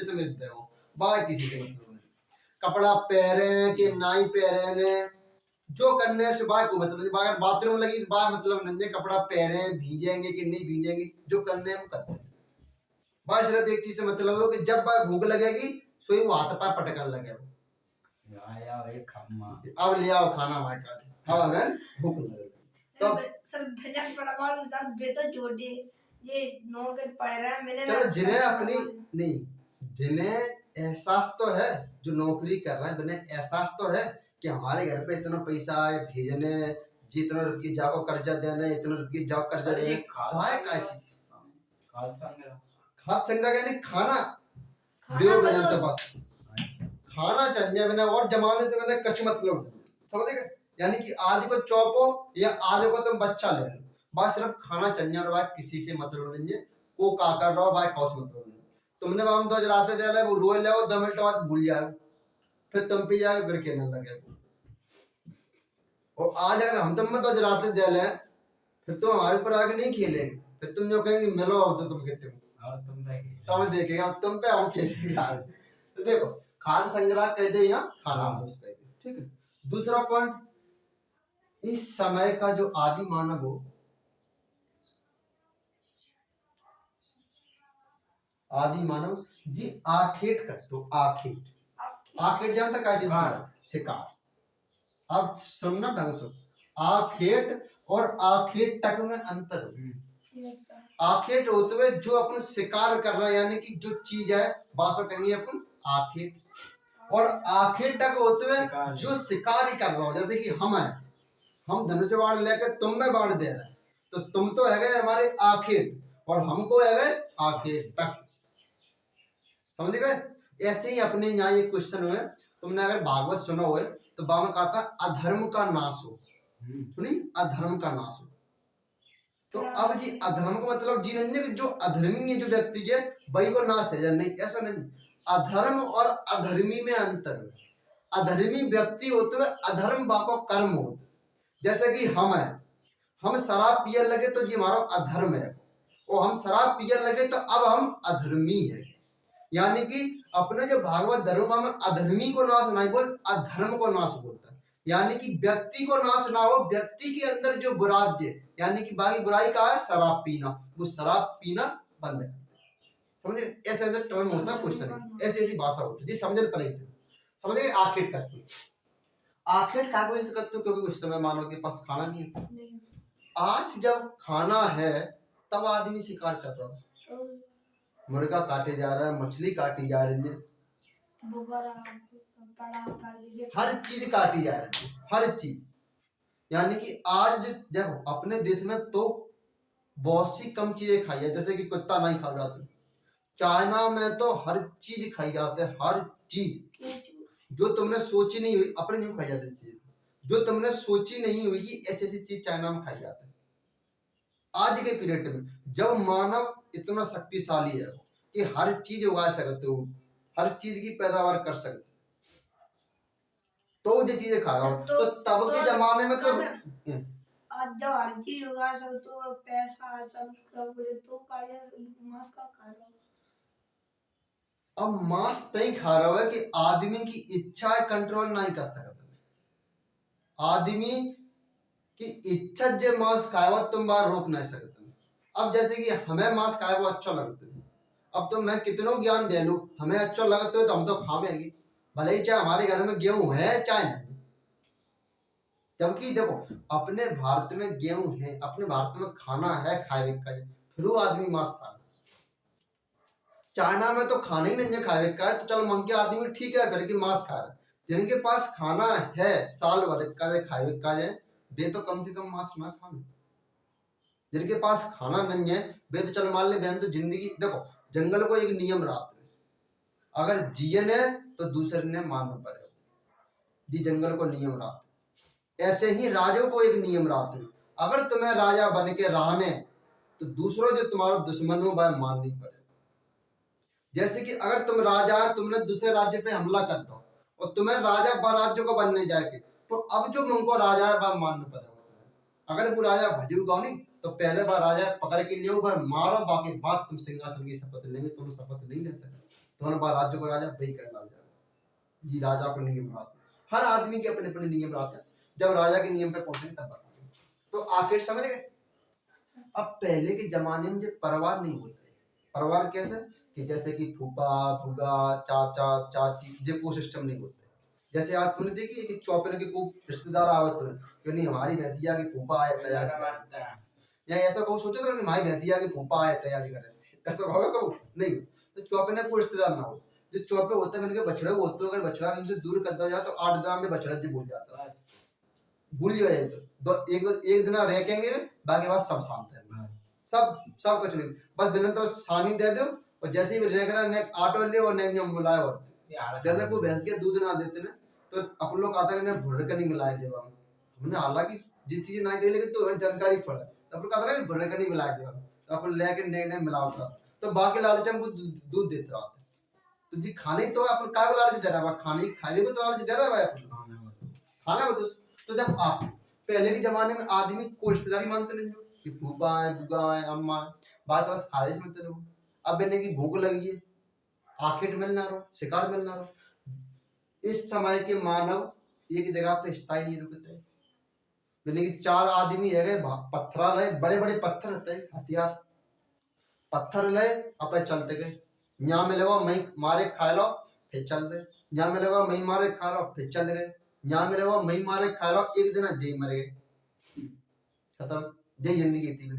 में युद्ध हो, बात किसी से मतलब नहीं। कपड़ा पहरे कि नाई पहरे ने जो करने से बात को मतलब नहीं, बाहर बाथरूम लगी तो बात मतलब नहीं है, कपड़ा पहरे भीजेंगे कि नहीं भीजेंगे, जो करने हम करते हैं। बात सिर्फ एक चीज से मतलब हो कि जब बात भूख लगेगी सोई वो हाथ पैर पटकने लगे, अब ले आओ खाना हमारे का, अब अगर भूख लगे तो सर भैया प्रकार अनुसार बेटा जोड़े ये नौकर पढ़ रहा है मैंने चलो जिन्हें अपनी नहीं, जिन्हें एहसास तो है, जो नौकरी कर रहे हैं उन्हें एहसास तो है कि हमारे घर पे इतना पैसा है भेजने, जितना रुपये जाओ कर्जा देना, इतना रुपये जाओ कर्जा अरे देना, ये कहाँ है क्या चीज? खालसा मेरा। खाद संग्रह यानी खाना खाना देव बदल- बने तो बस खाना चाहिए मैंने, और जमाने से मैंने कछ मतलब समझ गए। यानी कि आज को चौपो या आज को तुम बच्चा ले लो, बस सिर्फ खाना चाहिए और भाई किसी से मतलब नहीं है, को का कर रहा हो भाई कौश मतलब नहीं। तुमने बाम दो जलाते दे ले वो रोए ले वो 2 मिनट बाद भूल जाओ, फिर तुम पे जाके फिर खेलने लगे। और आज अगर हम तुम में दो जलाते दे ले फिर तो हमारे ऊपर आके नहीं खेलेंगे, फिर तुम जो कहेंगे मिलो और तो तुम कहते हो और तुम पे तो हम देखेगा तुम पे हम खेलेंगे आज। तो देखो खाद्य संग्रह कह दे या खाना दोष कह दे, ठीक है। दूसरा पॉइंट, इस समय का जो आदि मानव हो, आदि मानव जी आखेट कर तो आखेट, आखेट जानता क्या चीज होता है? शिकार। अब सुनना ढंग से, आखेट और आखेट तक में अंतर है। Yes, sir. आखेट होते हुए जो अपन शिकार कर रहे हैं, यानी कि जो चीज है बासो कहेंगे अपन आखेट, और आखेट तक होते हुए जो शिकार ही कर रहा हो, जैसे कि हम हैं, हम धनुष बाण लेकर तुम में बाण दे रहे हैं, तो तुम तो है गए हमारे आखेट और हमको है गए आखेट तक, समझ गए। ऐसे ही अपने यहाँ ये क्वेश्चन हुए, तुमने अगर भागवत सुना हुआ तो बाबा कहा था अधर्म का नाश हो, सुनी अधर्म का नाश हो। तो अब जी अधर्म का मतलब जी नहीं है कि जो अधर्मी है जो व्यक्ति है वही को नाश है, नहीं ऐसा नहीं। अधर्म और अधर्मी में अंतर है। अधर्मी व्यक्ति होते हुए अधर्म बाको कर्म होते, जैसे कि हम है, हम शराब पिए लगे तो जी हमारा अधर्म है, और हम शराब पिए लगे तो अब हम अधर्मी है। यानी कि अपने जो भागवत धर्म में अधर्मी को नाश नहीं बोल, अधर्म को नाश बोलता है। यानी कि व्यक्ति को नाश ना हो, व्यक्ति के अंदर जो बुराई है, यानी कि बाकी बुराई का है शराब पीना, वो शराब पीना बंद है, समझे। ऐसे ऐसे टर्म होता है क्वेश्चन, ऐसी ऐसी भाषा होती है जी, समझ पड़ेगी, समझे। आखेट करते हैं, आखेट का वजह से करते हो क्योंकि उस समय मानव के पास खाना नहीं है। नहीं। आज जब खाना है तब आदमी शिकार कर रहा है, और मुर्गा काटे जा रहा है, मछली काटी जा रही है, बुबरा बड़ा पाली हर चीज काटी जा रही है, हर चीज। यानी कि आज देखो अपने देश में तो बहुत सी कम चीजें खाई है, जैसे कि कुत्ता नहीं खा जाते, चाइना में तो हर चीज खाई जाते है, हर चीज जो तुमने सोची नहीं हुई, अपने नहीं खाई जाती चीज जो तुमने सोची नहीं हुई कि ऐसी ऐसी चीज चाइना में खाई जाती है। आज के पीरियड में जब मानव इतना शक्तिशाली है कि हर चीज उगा सकते हो, हर चीज की पैदावार कर सकते, तो जो चीजें खा रहा हो, तो तब के जमाने में तो आज जब हर चीज उगा सकते हो, पैसा सब कुछ, तो काले मांस का खा रहा हूँ। अब मांस नहीं खा रहा है कि आदमी की इच्छा कंट्रोल नहीं कर सकता, आदमी की इच्छा जो मांस खाए वो तुम बाहर रोक नहीं सकते। अब जैसे कि हमें मांस खाए वो अच्छा लगता है, अब तो मैं कितनों ज्ञान दे लूं, हमें अच्छा लगता है तो हम तो खाएंगे, भले ही चाहे हमारे घर में गेहूं है चाहे नहीं। जबकि देखो अपने भारत में गेहूं है, अपने भारत में खाना है, खाए बिका है, फिर वो आदमी मांस खा रहा है। चाइना में तो खाना ही नहीं है, खाए बिका है, तो चलो मन के आदमी ठीक है फिर कि मांस खा रहा है। जिनके पास खाना है साल भर का है, खाए बिका है, वे तो कम से कम मांस ना खाए। जिनके पास खाना नहीं है वे तो चलो मान ले बहन, तो जिंदगी देखो जंगल को एक नियम रहा है, अगर जियन है तो दूसरे ने मानना पड़ेगा जी, जंगल को नियम रहा। ऐसे ही राजों को एक नियम रहा है, अगर तुम्हें राजा बन के रहने तो दूसरों जो तुम्हारा दुश्मन हो वह माननी पड़ेगा। जैसे कि अगर तुम राजा है, तुमने दूसरे राज्य पे हमला कर दो और तुम्हें राजा राज्य को बनने जाएगी, तो अब जो मुझको राजा है वह मानना पड़ेगा। अगर वो राजा भजूगा नहीं तो पहले बार राजा पकड़ के लियो, वह मारो, बाकी बात तुम सिंहासन की शपथ लेंगे, तुम शपथ नहीं ले सकते, दोनों बार राज्य को राजा वही करना हो जाएगा जी। राजा को नियम रहते, हर आदमी के अपने अपने नियम रहते हैं, जब राजा के नियम पे पहुंचेंगे तब बताएंगे। तो आखिर समझ गए। अब पहले के जमाने में जो परिवार नहीं होते, परिवार कैसे कि जैसे कि फूफा फूगा चाचा चाची जो को सिस्टम नहीं होते। जैसे आज तुमने देखी है कि चौपे के को रिश्तेदार आवत हुए क्यों नहीं, हमारी भैंसिया के फूफा आए तैयार करता है, या ऐसा कहो सोचो तो हमारी भैंसिया के फूफा आए तैयारी करे, ऐसा होगा कहो नहीं, तो चौपे को रिश्तेदार ना हो। जो चौपे होते हैं इनके बछड़े होते हैं, अगर बछड़ा इनसे दूर करता जाए तो 8 दिन में बछड़ा जी भूल जाता है, बस भूल जाए तो एक दिन रहेंगे, बाकी बात सब शांत है, सब कुछ नहीं, बस बिना तो सानी दे दो और जैसे ही रेगरा ने आटो ले और ने मिलाया हो, जैसे कोई भैंस के दूध ना देते ना तो अपन लोग आता है भुर्र का नहीं मिलाए थे वहां, हमने हालांकि जिस चीज ना कही लेकिन तो हमें जानकारी पड़ा तो अपन कहता है भुर्र का नहीं मिलाए थे तो अपन लेके नए मिलावट रहा तो बाकी लालच हमको दूध देते रहा तो जी खाने तो अपन का लालच दे रहा है, खाने खाने को तो लालच दे रहा है अपन खाना बता। तो जब आप पहले के जमाने में आदमी को रिश्तेदारी मानते नहीं हो कि फूफा है बुआ है अम्मा है, बात बस खालिश में रहो, अब मैंने की भूख लगी है, आखिर मिलना रहो, शिकार मिलना रहो, इस समय के मानव एक जगह पे स्थायी नहीं रुकते, यानी कि 4 आदमी है गए पत्थर ले बड़े बड़े पत्थर रहते हैं हथियार, पत्थर ले अपन चलते गए, यहाँ मिलेगा मैं मारे खा लो फिर चल दे, यहाँ मिलेगा मैं मारे खा लो फिर चल गए, यहाँ मिलेगा मैं मारे खा लो एक दिन जय मर गए, खत्म, जय जिंदगी थी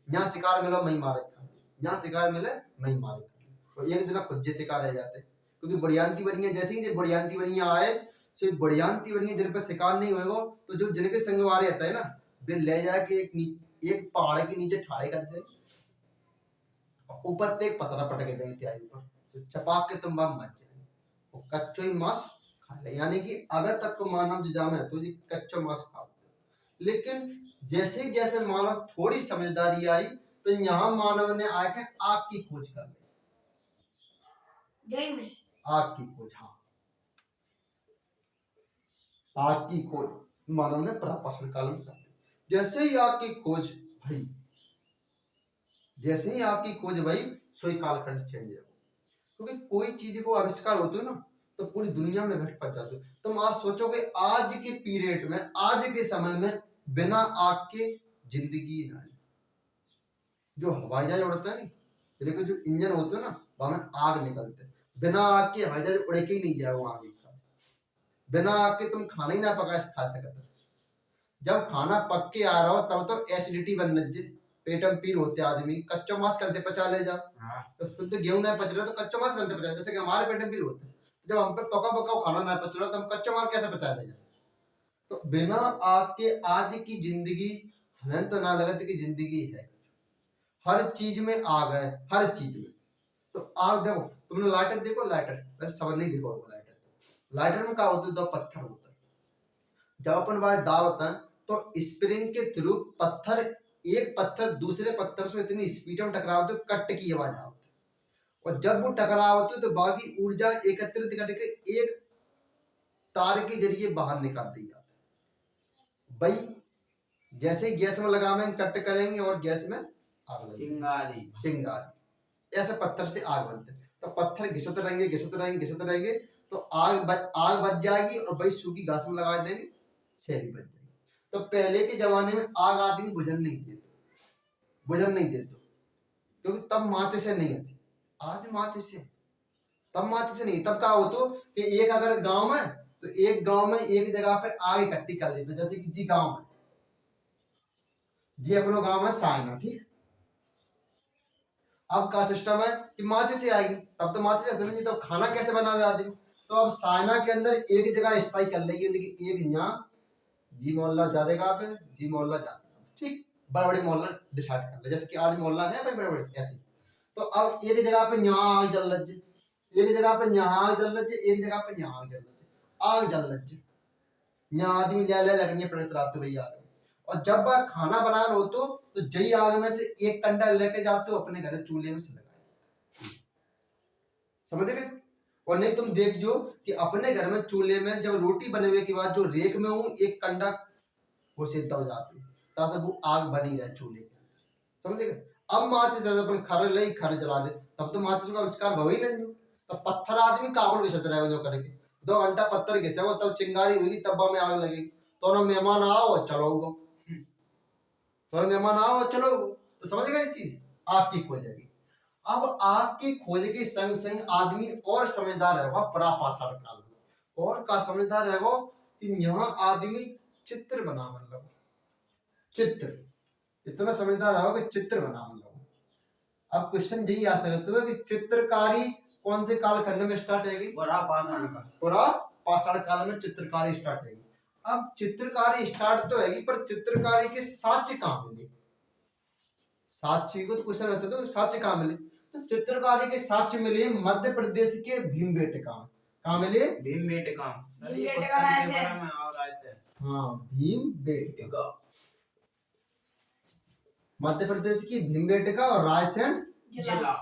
यहाँ शिकार मिलो मैं मारे खा, यहाँ शिकार मिले मैं मारे खा, और एक दिन खुद जे शिकार रह जाते, क्योंकि बढ़ियांती बनिया जैसे ही बढ़ियांती बनिया आए तो बढ़ियांती बनिया जिन पर शिकार नहीं हुए तो जो जिनके संगवारी आता है ना वे ले जाके एक पहाड़ के नीचे ठाड़े कर दे, ऊपर से एक पतरा पटक देंगे त्याई ऊपर तो चपाक के तुम मत जाए, वो कच्चो ही मांस खा ले, यानी कि अगर तक को मानव जिजा में तो जी कच्चो मांस खाओ, लेकिन जैसे ही जैसे मानव थोड़ी समझदारी आई तो यहाँ मानव ने आके आग की खोज कर ली, जय में आग की खोज, हाँ आग की खोज मानव ने प्राचीन काल में कर दी, जैसे ही आग की खोज भाई, जैसे ही आग की खोज भाई सोई कालखंड चेंज है, क्योंकि कोई चीज को आविष्कार होते है ना तो पूरी दुनिया में भटक पड़ जाते हो, तुम आज सोचोगे आज के पीरियड में आज के समय में बिना आग के जिंदगी ना है, जो हवाई जहाज उड़ता है नहीं लेकिन जो इंजन होते है ना वहां में आग निकलते है, बिना आग के हवाई जहाज उड़ के ही नहीं जाए वहां आगे, बिना आग के तुम खाना ही ना पका खा सकते, जब खाना पक के आ रहा हो तब तो एसिडिटी बन लग पेटम पीर होते आदमी, कच्चो मांस करते पचा ले जाओ, तो शुद्ध गेहूं ना पच रहा तो कच्चो मांस करते पचा, जैसे कि हमारे पेटम पीर होते, जब हम पे पका पका खाना ना पच रहा तो हम कच्चो मांस कैसे पचा ले जाओ, तो बिना आग के आज की जिंदगी हमें तो ना लगता कि जिंदगी है, हर चीज में आग है, हर चीज में, तो आग देखो तुमने लाइटर देखो, लाइटर वैसे समझ नहीं देखो लाइटर, लाइटर में क्या होता है, 2 पत्थर होता है, जब अपन बात दावत है तो स्प्रिंग के थ्रू पत्थर एक पत्थर दूसरे पत्थर से इतनी स्पीड में टकराव तो कट की आवाज आती है, और जब वो टकराव होती है तो बाकी ऊर्जा एकत्रित करके एक तार के जरिए बाहर निकाल दी जाती है, भाई जैसे गैस में लगावे कट करेंगे और गैस में आग लगेगी, चिंगारी ऐसे पत्थर से आग बनते हैं, तो पत्थर घिसते रहेंगे घिसते रहेंगे घिसते रहेंगे तो आग बच जाएगी और भाई सूखी घास में लगा देंगे शहरी बच जाएगी, तो पहले के जमाने में आग आदमी बुझन नहीं देते क्योंकि तब माचिस से नहीं आती, आज माचिस से, तब माचिस से नहीं, तब क्या होतो कि एक अगर गांव में तो एक गांव में एक जगह पे आग इकट्ठी कर लेते, जैसे कि जी गांव में जी अपनो गांव में सायना, ठीक, अब का सिस्टम है कि माचिस से आएगी, तब तो माचिस से नहीं, तब खाना कैसे बनावे आदमी, तो अब सायना के अंदर एक जगह स्थायी कर लेगी, लेकिन एक यहाँ जी मोहल्ला ज्यादा कहाँ पे, जी मोहल्ला ज्यादा, ठीक, बड़े बड़े मोहल्ला डिसाइड कर ले, जैसे कि आज मोहल्ला है बड़े बड़े ऐसे, तो अब एक जगह पे यहाँ आग जल लग, एक जगह पे यहाँ आग जल लग, एक जगह पे यहाँ आग जल लग, यहाँ आदमी ले ले लकड़ियां पड़े रात भैया, और जब वह खाना बनाना हो तो जई आग में से एक कंडा लेके जाते हो अपने घर चूल्हे में से लगाए, समझ गए, और नहीं तुम देख जो कि अपने घर में चूल्हे में जब रोटी बने हुए के बाद जो रेक में हूँ एक कंडा वो सीधा हो जाती है ताकि वो आग बनी रहे चूल्हे के, समझ गए, अब माचिस अपन खर ले खर जला दे तब तो माचिस का आविष्कार भव ही नहीं, तो पत्थर आदमी काबुल घिसत रहेगा जो करके 2 घंटा पत्थर घिसे वो तब चिंगारी हुई तब में आग लगेगी, तो ना मेहमान आओ चलो मेहमान आओ चलो, तो समझ गए चीज, आग की खोज है, अब आग की खोज के संग संग आदमी और समझदार रहेगा प्रापाषाण काल में, और का समझदार रहेगा कि यहाँ आदमी चित्र बना मतलब चित्र, इतना समझदार रहेगा कि चित्र बना मतलब, अब क्वेश्चन यही आ सकते हो कि चित्रकारी कौन से कालखंड में स्टार्ट है? बड़ा पाषाण काल। पूरा पाषाण काल में चित्रकारी स्टार्ट है। अब चित्रकारी स्टार्ट तो है, पर चित्रकारी के साक्ष्य कहाँ मिले? साक्ष्य को तो क्वेश्चन रहता, तो साक्ष्य कहाँ मिले? तो चित्रकारी के साक्ष्य मिले मध्य प्रदेश के भीमबेटका में। कहाँ मिले? भीमबेटका। भीमबेटका रायसेन। हाँ, भीमबेटका, मध्य प्रदेश की भीमबेटका और रायसेन जिला।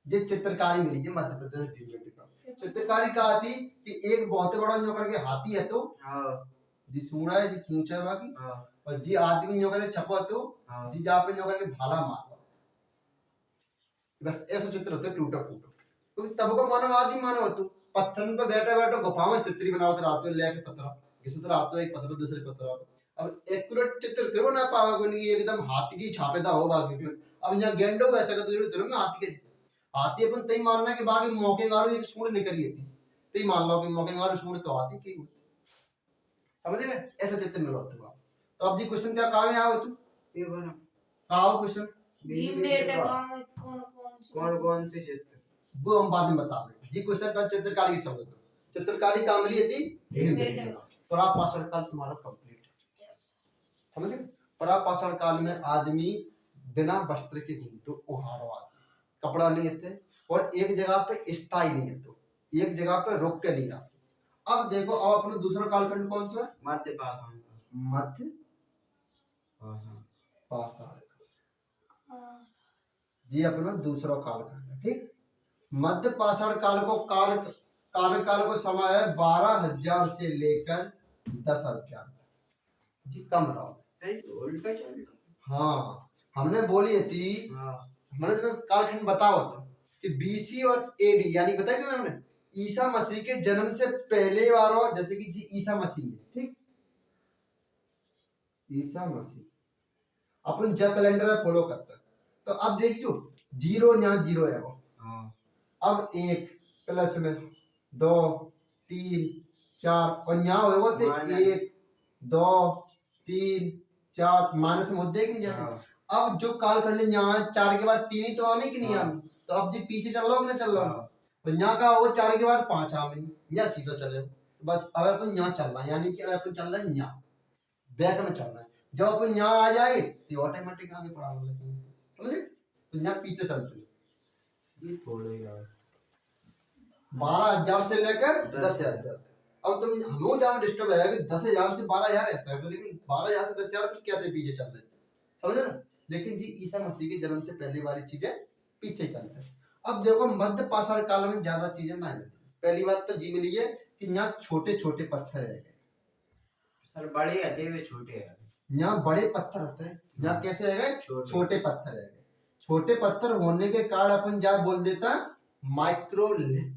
ये चित्रकारी मिली है मध्य प्रदेश भीमबेटका। चित्रकारी कहा थी कि एक बहुत बड़ा जो करके हाथी है, तो जी सूंडा है, जी पूंछ है बाकी, और जी आदमी जो करे छपा, तो जी जहाँ पे जो करके भाला मारो। बस ऐसा चित्र होता है टूटा फूटा, क्योंकि तब को मानव आदि मानव तू पत्थर पे बैठे बैठे गुफा में चित्र बनावत रात में लेके पत्थर किसी तरह आते एक पत्थर दूसरे पत्थर। अब एक्यूरेट चित्र करो ना पावा को नहीं, एकदम हाथी की छापेदा हो बाकी। अब यहाँ गेंडो को ऐसा कर में हाथी अपन तई मानना है कि बाकी मौके मारो एक सूंड निकली थी, तई मान लो कि मौके मारो सूंड तो हाथी की, समझ गए? ऐसा चित्र मिलो तो। तो अब जी क्वेश्चन क्या कहा है आओ तू ये बना कहा क्वेश्चन भीमबेटका में कौन कौन से क्षेत्र? वो हम बाद में बता देंगे जी। क्वेश्चन पर चित्रकारी समझ लो, चित्रकारी काम मिली थी भीमबेटका। परापाषाण काल तुम्हारा कंप्लीट है, समझ गए? परापाषाण काल में आदमी बिना वस्त्र के घूमते, उहारो आदमी कपड़ा नहीं लेते और एक जगह पे स्थायी नहीं है, तो एक जगह पे रुक के नहीं जाते। अब देखो, अब अपना दूसरा कालखंड कौन सा है? मध्य पाषाण। मध्य हाँ। पाषाण जी अपना दूसरा कालखंड है, ठीक। मध्य पाषाण काल को कार्यकाल को समय है 12,000 से लेकर 10,000 जी, कम रहो उल्टा चल। हाँ, हमने बोली थी, हमने जब कालखंड बताओ तो कि बीसी और एडी, यानी बताया कि हमने ईसा मसीह के जन्म से पहले वाला, जैसे कि जी ईसा मसीह है, ठीक, ईसा मसीह अपन जब कैलेंडर में फॉलो करता है, तो अब देखियो 0 यहाँ 0 है वो, अब 1 प्लस में 2 3 4 और यहाँ होगा तो 1 2 3 4 माइनस में होते नहीं जाते। अब जो कालखंड यहाँ 4 के बाद 3 ही तो आमी कि नहीं आमी, तो अब जी पीछे चल रहा हो कि नहीं चल रहा हो, तो यहाँ का वो 4 के बाद 5 आमी, यहाँ सीधा चले, तो बस अब अपन यहाँ चल रहा है, यानी कि अब अपन चल रहा है यहाँ बैक में चलना है। जब अपन यहाँ आ जाए तो ऑटोमेटिक आगे पढ़ाने लगेंगे, समझे? तो यहाँ पीछे चलते ये थोड़े 12,000 से लेकर 10,000। अब तुम हम जहाँ डिस्टर्ब है कि 10,000 से 12,000 ऐसा है, तो लेकिन 12,000 से 10,000 फिर कैसे पीछे चल रहे, समझे ना? लेकिन जी ईसा मसीह के जन्म से पहले वाली चीजें पीछे चलते हैं। अब देखो मध्य पाषाण काल में ज्यादा चीजें ना मिली। पहली बात तो जी मिली है कि यहाँ छोटे छोटे पत्थर रह गए, सर बड़े आते वे छोटे हैं, यहाँ बड़े पत्थर होते हैं, यहाँ कैसे रह गए? छोटे पत्थर रह गए। छोटे पत्थर होने के कारण अपन क्या बोल देता? माइक्रोलिथ।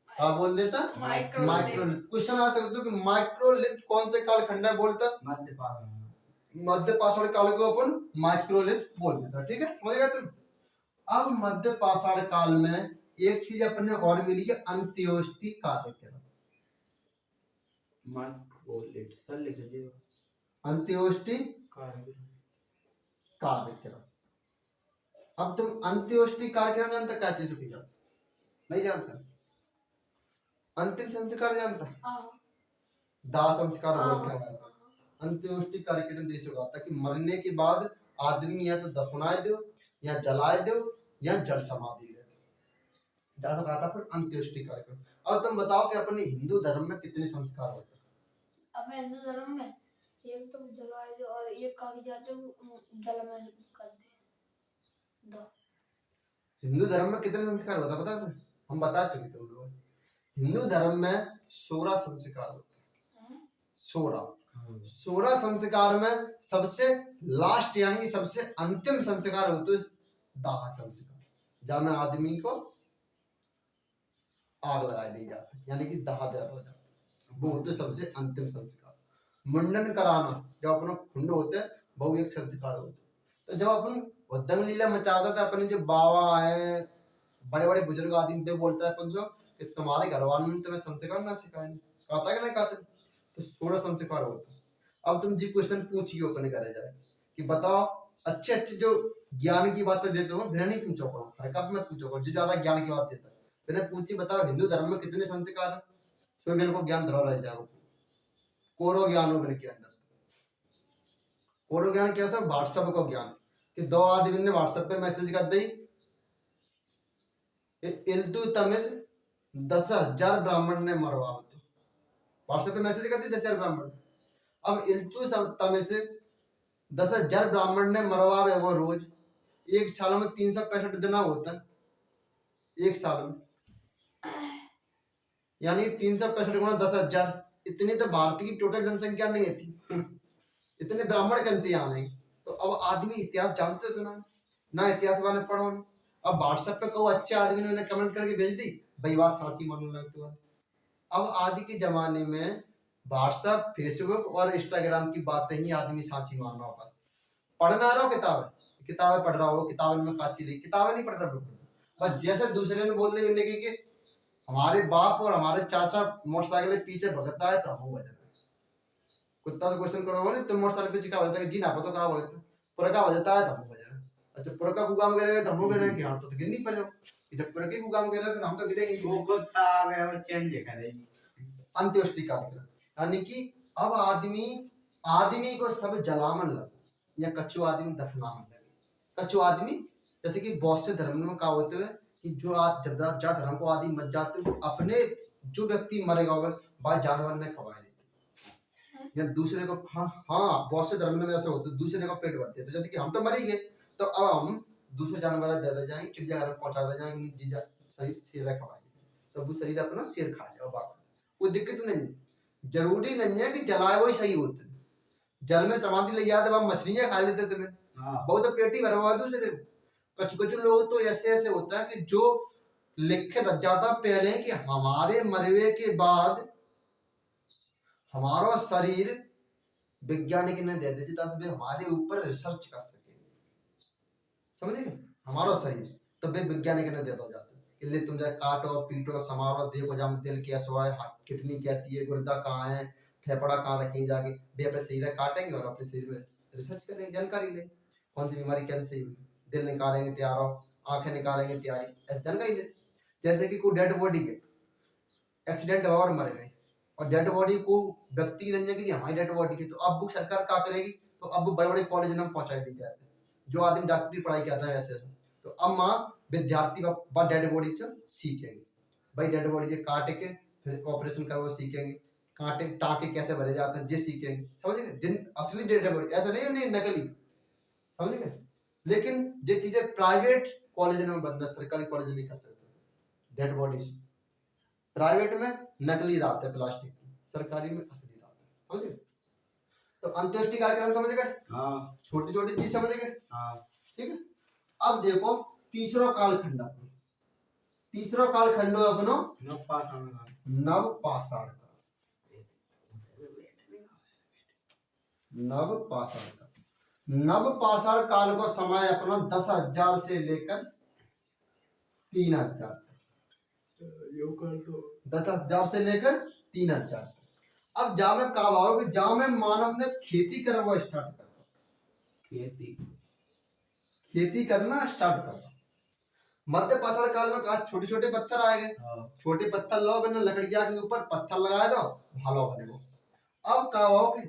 क्या बोल देता? माइक्रोलिथ। क्वेश्चन आ सकते हो कि माइक्रोलिथ कौन से कालखंड है बोलता? मध्य पाषाण काल को अपन माइक्रोलिथ बोल देता, ठीक है, समझ गए तुम? अब मध्य पाषाण काल में एक चीज अपने और मिली है, अंत्योष्टि कार्यक्रम। सर लिख लीजिए अंत्योष्टि कार्यक्रम। अब तुम अंत्योष्टि कार्यक्रम जानते क्या चीज की जाती? नहीं जानता? अंतिम संस्कार जानता? दाह संस्कार बोलते हैं। अंत्योष्टि कार्यक्रम जैसे हुआ था कि मरने के बाद आदमी या तो दफनाए दो या जलाए दो या जल समाधि दे दो, ज्यादा कहा था। फिर अंत्योष्टि कार्यक्रम। अब तुम बताओ कि अपने हिंदू धर्म में कितने संस्कार होते हैं? अब हिंदू धर्म में एक तो जलवाए दो और एक कागजात जल में कर दे दो। हिंदू धर्म में कितने संस्कार होता है पता है? हम बता चुके तुम लोग। हिंदू धर्म में 16 संस्कार होते हैं। 16 संस्कार में सबसे लास्ट यानी सबसे अंतिम संस्कार होते है दाह संस्कार, जहाँ में आदमी को आग लगा दी जाती है, यानी कि दाह दे हो जाता है, वो होते सबसे अंतिम संस्कार। मुंडन कराना जब अपना खुंड होते हैं वो एक संस्कार होता है। तो जब अपन दंग लीला मचाता था अपने जो बाबा है, बड़े बड़े बुजुर्ग आदमी पे बोलता है अपन कि तुम्हारे घर वालों ने तुम्हें संस्कार ना सिखाए, कहता है कि नहीं कहते? तो 16 संस्कार होते हैं। अब तुम जी क्वेश्चन पूछिए अपने घर जाए कि बताओ अच्छे अच्छे जो ज्ञान की बातें देते हो बिना नहीं पूछो करो, हरकत मत पूछो करो जो ज्यादा ज्ञान की बात देता है। बिना पूछी बताओ हिंदू धर्म में कितने संस्कार है, सो मेरे को ज्ञान धरा रह जाओ। कोरो ज्ञान हो मेरे के अंदर। कोरो ज्ञान क्या है? व्हाट्सएप को ज्ञान कि दो आदमी ने व्हाट्सएप पे मैसेज कर दी इल्तुतमिश 10,000 ब्राह्मण ने मरवा दो। व्हाट्सएप पे मैसेज कर दी 10,000 ब्राह्मण। अब इल्तुतमिश 10,000 ब्राह्मण ने मरवावे वो रोज। एक साल में 365 दिन होता है, एक साल में, यानी 365 गुणा 10,000। इतनी तो भारत की टोटल जनसंख्या नहीं थी, इतने ब्राह्मण गणती यहाँ नहीं। तो अब आदमी इतिहास जानते तो ना इतिहास वाले पढ़ो। अब व्हाट्सएप पे को अच्छे आदमी ने उन्हें कमेंट करके भेज दी, भाई बात साची मान लो तो। अब आज के जमाने में व्हाट्सएप, फेसबुक और इंस्टाग्राम की बातें ही आदमी साची मान रहा। बस पढ़ना रहा किताबें पढ़ रहा हो, किताबें में काची रही, किताबें नहीं पढ़ रहा बिल्कुल। बस जैसे दूसरे ने बोल दी कि हमारे बाप और हमारे चाचा मोटरसाइकिल के पीछे भगता है तो हम बजा कुत्ता से क्वेश्चन करोगे नहीं, तुम मोटरसाइकिल पीछे का बजता है जी ना पता कहाँ बजता पूरा का बजता है तो हम बजा। अच्छा पूरा का काम करेंगे तो हम करेंगे हाँ तो गिर नहीं पड़े जब पूरा के काम कर रहे तो हम तो गिरेंगे। वो कुत्ता आ गया वो चेंज करेगी अंत्येष्टि कार्यक्रम, यानी कि अब आदमी को सब जलावन लगे या कच्चू आदमी दफनावन लगे। कच्चू आदमी जैसे कि बहुत से धर्म में कहा होते हुए कि जो आज जा धर्म को आदमी मत जाते वो अपने जो व्यक्ति मरेगा होगा बाद जानवर ने खवा देते या दूसरे को। हाँ बहुत से धर्म में ऐसे होते दूसरे को पेट भरते। तो जैसे कि हम तो मर ही गए तो अब हम दूसरे जानवर दे दे जाएंगे, चिड़िया घर पहुंचा दे जाएंगे, शरीर शेर खवा तो वो शरीर अपना शेर खा जाओ बाकी कोई दिक्कत नहीं। जरूरी नहीं है कि जलाए वो ही सही होते। जल में समाधि ले जाते वहां मछलियां खा लेते तुम्हें, बहुत पेटी भरवा दूसरे। कुछ लोग तो ऐसे होता है कि जो लिखे जाता पहले कि हमारे मरवे के बाद हमारा शरीर वैज्ञानिक ने दे दे ताकि हमारे ऊपर रिसर्च कर सके, समझे हमारा शरीर तो वे वैज्ञानिक ने दे दो जाते कि ले तुम जाए काटो पीटो समारो देखो जब दिल कैसा है, किडनी कैसी है, गुर्दा कहाँ है, फेफड़ा कहाँ रखेंगे जाके वे अपने शरीर काटेंगे और अपने शरीर में रिसर्च करेंगे, जानकारी ले कौन सी बीमारी कैसे हुई, दिल निकालेंगे तैयार हो, आंखें निकालेंगे तैयारी, ऐसे जानकारी ले। जैसे कि कोई डेड बॉडी के एक्सीडेंट हुआ और मर गए और डेड बॉडी को व्यक्ति रंजन की हमारी डेड बॉडी की, तो अब वो सरकार क्या करेगी, तो अब बड़े बड़े कॉलेज में पहुंचाई दी जाती है जो आदमी डॉक्टरी पढ़ाई कर रहे हैं ऐसे। तो अब माँ विद्यार्थी डेड बॉडी से सीखेंगे, भाई डेड बॉडी के काट के फिर ऑपरेशन कर वो सीखेंगे, कांटे टाँके कैसे भरे जाते हैं ये सीखेंगे, समझ गए। जिन असली डेड बॉडी ऐसा नहीं नकली, समझ गए। लेकिन ये चीजें प्राइवेट कॉलेज में बंद है, सरकारी कॉलेज में कर सकते डेड बॉडी से। प्राइवेट में नकली रात है प्लास्टिक की, सरकारी में असली रात है, समझ गए। तो अंत्येष्टि कार्यक्रम समझ गए, छोटी छोटी चीज समझ गए, ठीक है। अब देखो तीसरा कालखंड अपनो नवपाषाण नवपाषाण काल को समय अपना 10,000 से लेकर 3,000 10,000 से लेकर 3,000। अब जहाँ में कहा भाव कि जहाँ में मानव ने खेती करना स्टार्ट कर, खेती करना स्टार्ट कर। मध्य पाषाण काल में कहा छोटे छोटे पत्थर आए गए, छोटे पत्थर लो बने लकड़िया के ऊपर पत्थर लगाए दो भालो बने वो। अब कहा भाव कि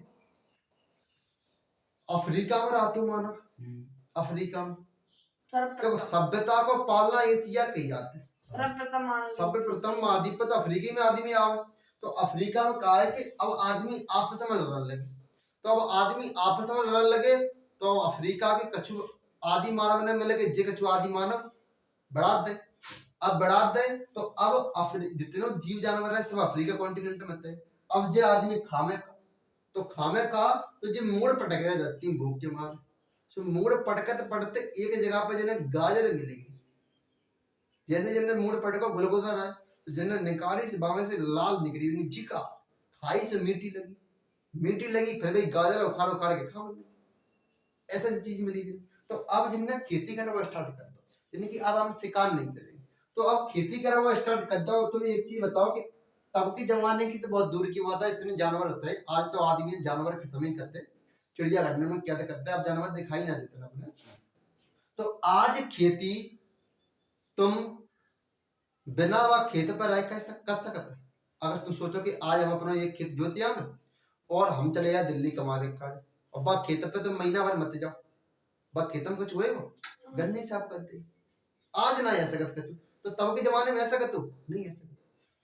अफ्रीका में रहते हो मानव, अफ्रीका में देखो सभ्यता को पालना ये चीज कही जाती है। सर्वप्रथम महाद्वीप तो अफ्रीकी में आदमी आओ, तो अफ्रीका में कहा है कि अब आदमी आपस में लड़ने लगे। तो अब आदमी आपस में लड़ने लगे तो अफ्रीका के कछु आदि मानव ने मिले कि जे कछु आदि मानव बढ़ा दे। अब बढ़ा दे तो अब जितने जीव जानवर है सब अफ्रीका कॉन्टिनेंट में थे। अब जे आदमी खामे का तो जे मोड़ पटक रहे धरती भूख के मार, सो मोड़ पटकते एक जगह पे जिन्हें गाजर मिलेगी, जैसे जिन्हें मोड़ पटका गुलगुजा रहा है तो जिन्हें निकाली से बामे से लाल निकली चिका खाई से मीठी लगी फिर भाई गाजर उखाड़ के खा, ऐसा चीज मिली थी। तो अब जिन्हें खेती करना स्टार्ट कर दो, यानी कि अब हम शिकार नहीं करेंगे, तो अब खेती करना वो स्टार्ट कर दो। तुम्हें एक चीज बताओ कि तब के जमाने की तो बहुत दूर की बात है, इतने जानवर होते हैं। आज तो आदमी जानवर खत्म ही करते, चिड़िया घर में क्या करते हैं, अब जानवर दिखाई ना देते अपने। तो आज खेती तुम बिना वह खेत पर रह कर सकते। अगर तुम सोचो कि आज हम अपना ये खेत जोतिया में और हम चले जाए दिल्ली कमाने का, और बा खेत पे तुम महीना भर मत जाओ, बा खेत में कुछ हुए हो गंदे साफ करते, आज ना ऐसा कर तो तब के जमाने में ऐसा कर तू नहीं ऐसा।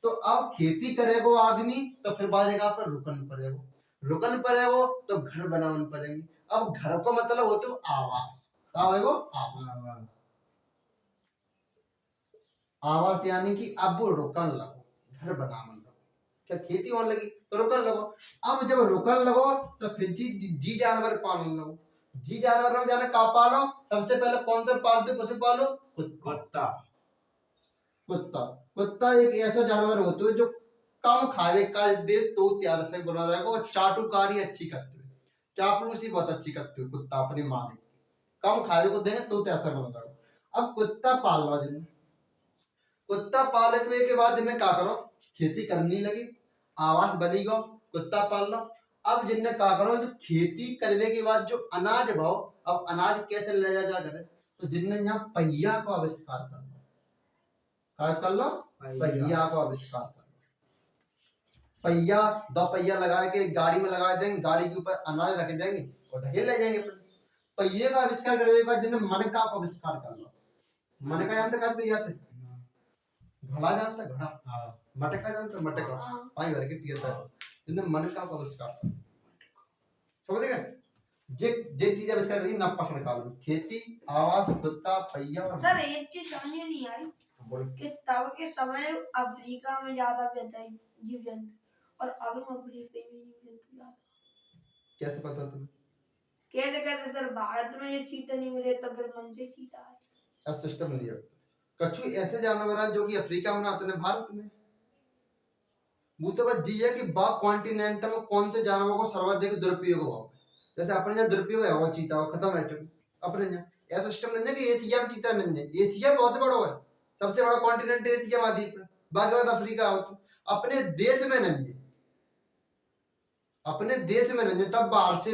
तो अब खेती करेगो आदमी तो फिर बाद जगह पर रुकन पड़ेगो तो घर बनावन पड़ेंगे। अब घर को मतलब होते हो आवास, का है वो आवास। आवास यानी कि अब वो रुकन लगो, घर बनावन लगो, क्या खेती होने लगी तो रुकन लगो। अब जब रुकन लगो तो फिर जी जानवर पालन लगो। जी जानवर में जाने का पालो, सबसे पहले कौन सा पालतू पशु पालो? कुत्ता। कुत्ता कुत्ता एक ऐसा जानवर होता है जो कम खावे का दे तो त्यार से बना रहेगा, और चाटुकारी अच्छी करते हुए, चापलूसी बहुत अच्छी करते हुए कुत्ता अपने मालिक कम खावे को देंगे तो त्यार से बना रहेगा। अब कुत्ता पाल लो जिन्हें, कुत्ता पालने के बाद जिन्हें क्या करो, खेती करनी लगी, आवास बनी गो, कुत्ता पाल लो। अब जिन्हें क्या करो, जो खेती करने के बाद जो अनाज भाव, अब अनाज कैसे ले जा करे, तो जिन्हें यहाँ पहिया को आविष्कार कर लो, क्या कर लो, पहिया को आविष्कार कर लो। पहिया, दो पहिया लगा के गाड़ी में लगा देंगे, गाड़ी के ऊपर अनाज रख देंगे और ढकेल ले जाएंगे। पहिए का आविष्कार करने के बाद जिन्हें मनका को आविष्कार कर लो। मनका जानते कैसे पहिया थे? घड़ा जानता, घड़ा। मटका जानता, मटका पानी भर के पियता है, जिन्हें मनका को आविष्कार कर लो। समझ गए? जे चीज आविष्कार करी ना पकड़ काल में, खेती, आवास, कुत्ता, पहिया और सर एक चीज समझ में नहीं आई कि तब के समय अफ्रीका में ज्यादा रहता जीव जंतु और अब अफ्रीका में जीव जंतु ज्यादा। कैसे पता तुम्हें? कैसे सर भारत में ये चीता नहीं मिले तो फिर मन से चीता है। ऐसा सिस्टम नहीं है। कछु ऐसे जानवर हैं जो कि अफ्रीका में आते हैं भारत में। वो तो बस जी है कि बा कॉन्टिनेंट में कौन से जानवरों को सर्वाधिक दुरुपयोग हुआ, जैसे अपने यहाँ दुरुपयोग है वो चीता वो खत्म है चुकी अपने यहाँ। ऐसा सिस्टम नहीं है कि एशिया में चीता नहीं है, एशिया बहुत बड़ा है, सबसे बड़ा कॉन्टिनेंट एशिया महाद्वीप है, बाकी बात अफ्रीका हो। अपने देश में नहीं है, अपने देश में नहीं है, तब बाहर से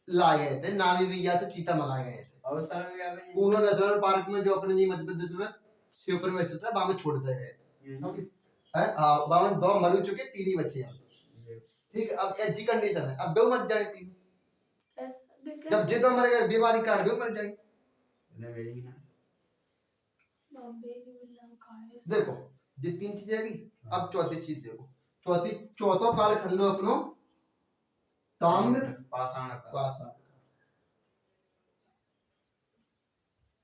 लाए गए थे, नामीबिया से चीता मंगाए गए थे। और सर भी पूर्व नेशनल पार्क में जो अपने मध्य प्रदेश में शिवपुर में स्थित है, वहां में छोड़ दिए गए है। वहां में 2 मर चुके, 3 ही बच्चे हैं। ठीक है, अब ऐसी कंडीशन है, अब 2 मर जाए 3, जब जे 2 मर गए बीमारी का 2 मर जाएंगे। देखो ये 3 चीजें है। अब चौथी चीज देखो, चौथो कालखंड अपनो ताम्र पाषाण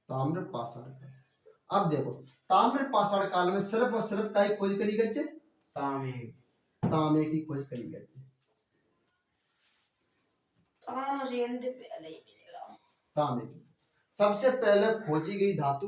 ताम्र पाषाण। अब देखो ताम्र पाषाण काल में सिर्फ और सिर्फ का ही खोज करी गई, तांबे की खोज करी गई। तांबे की सबसे पहले खोजी गई धातु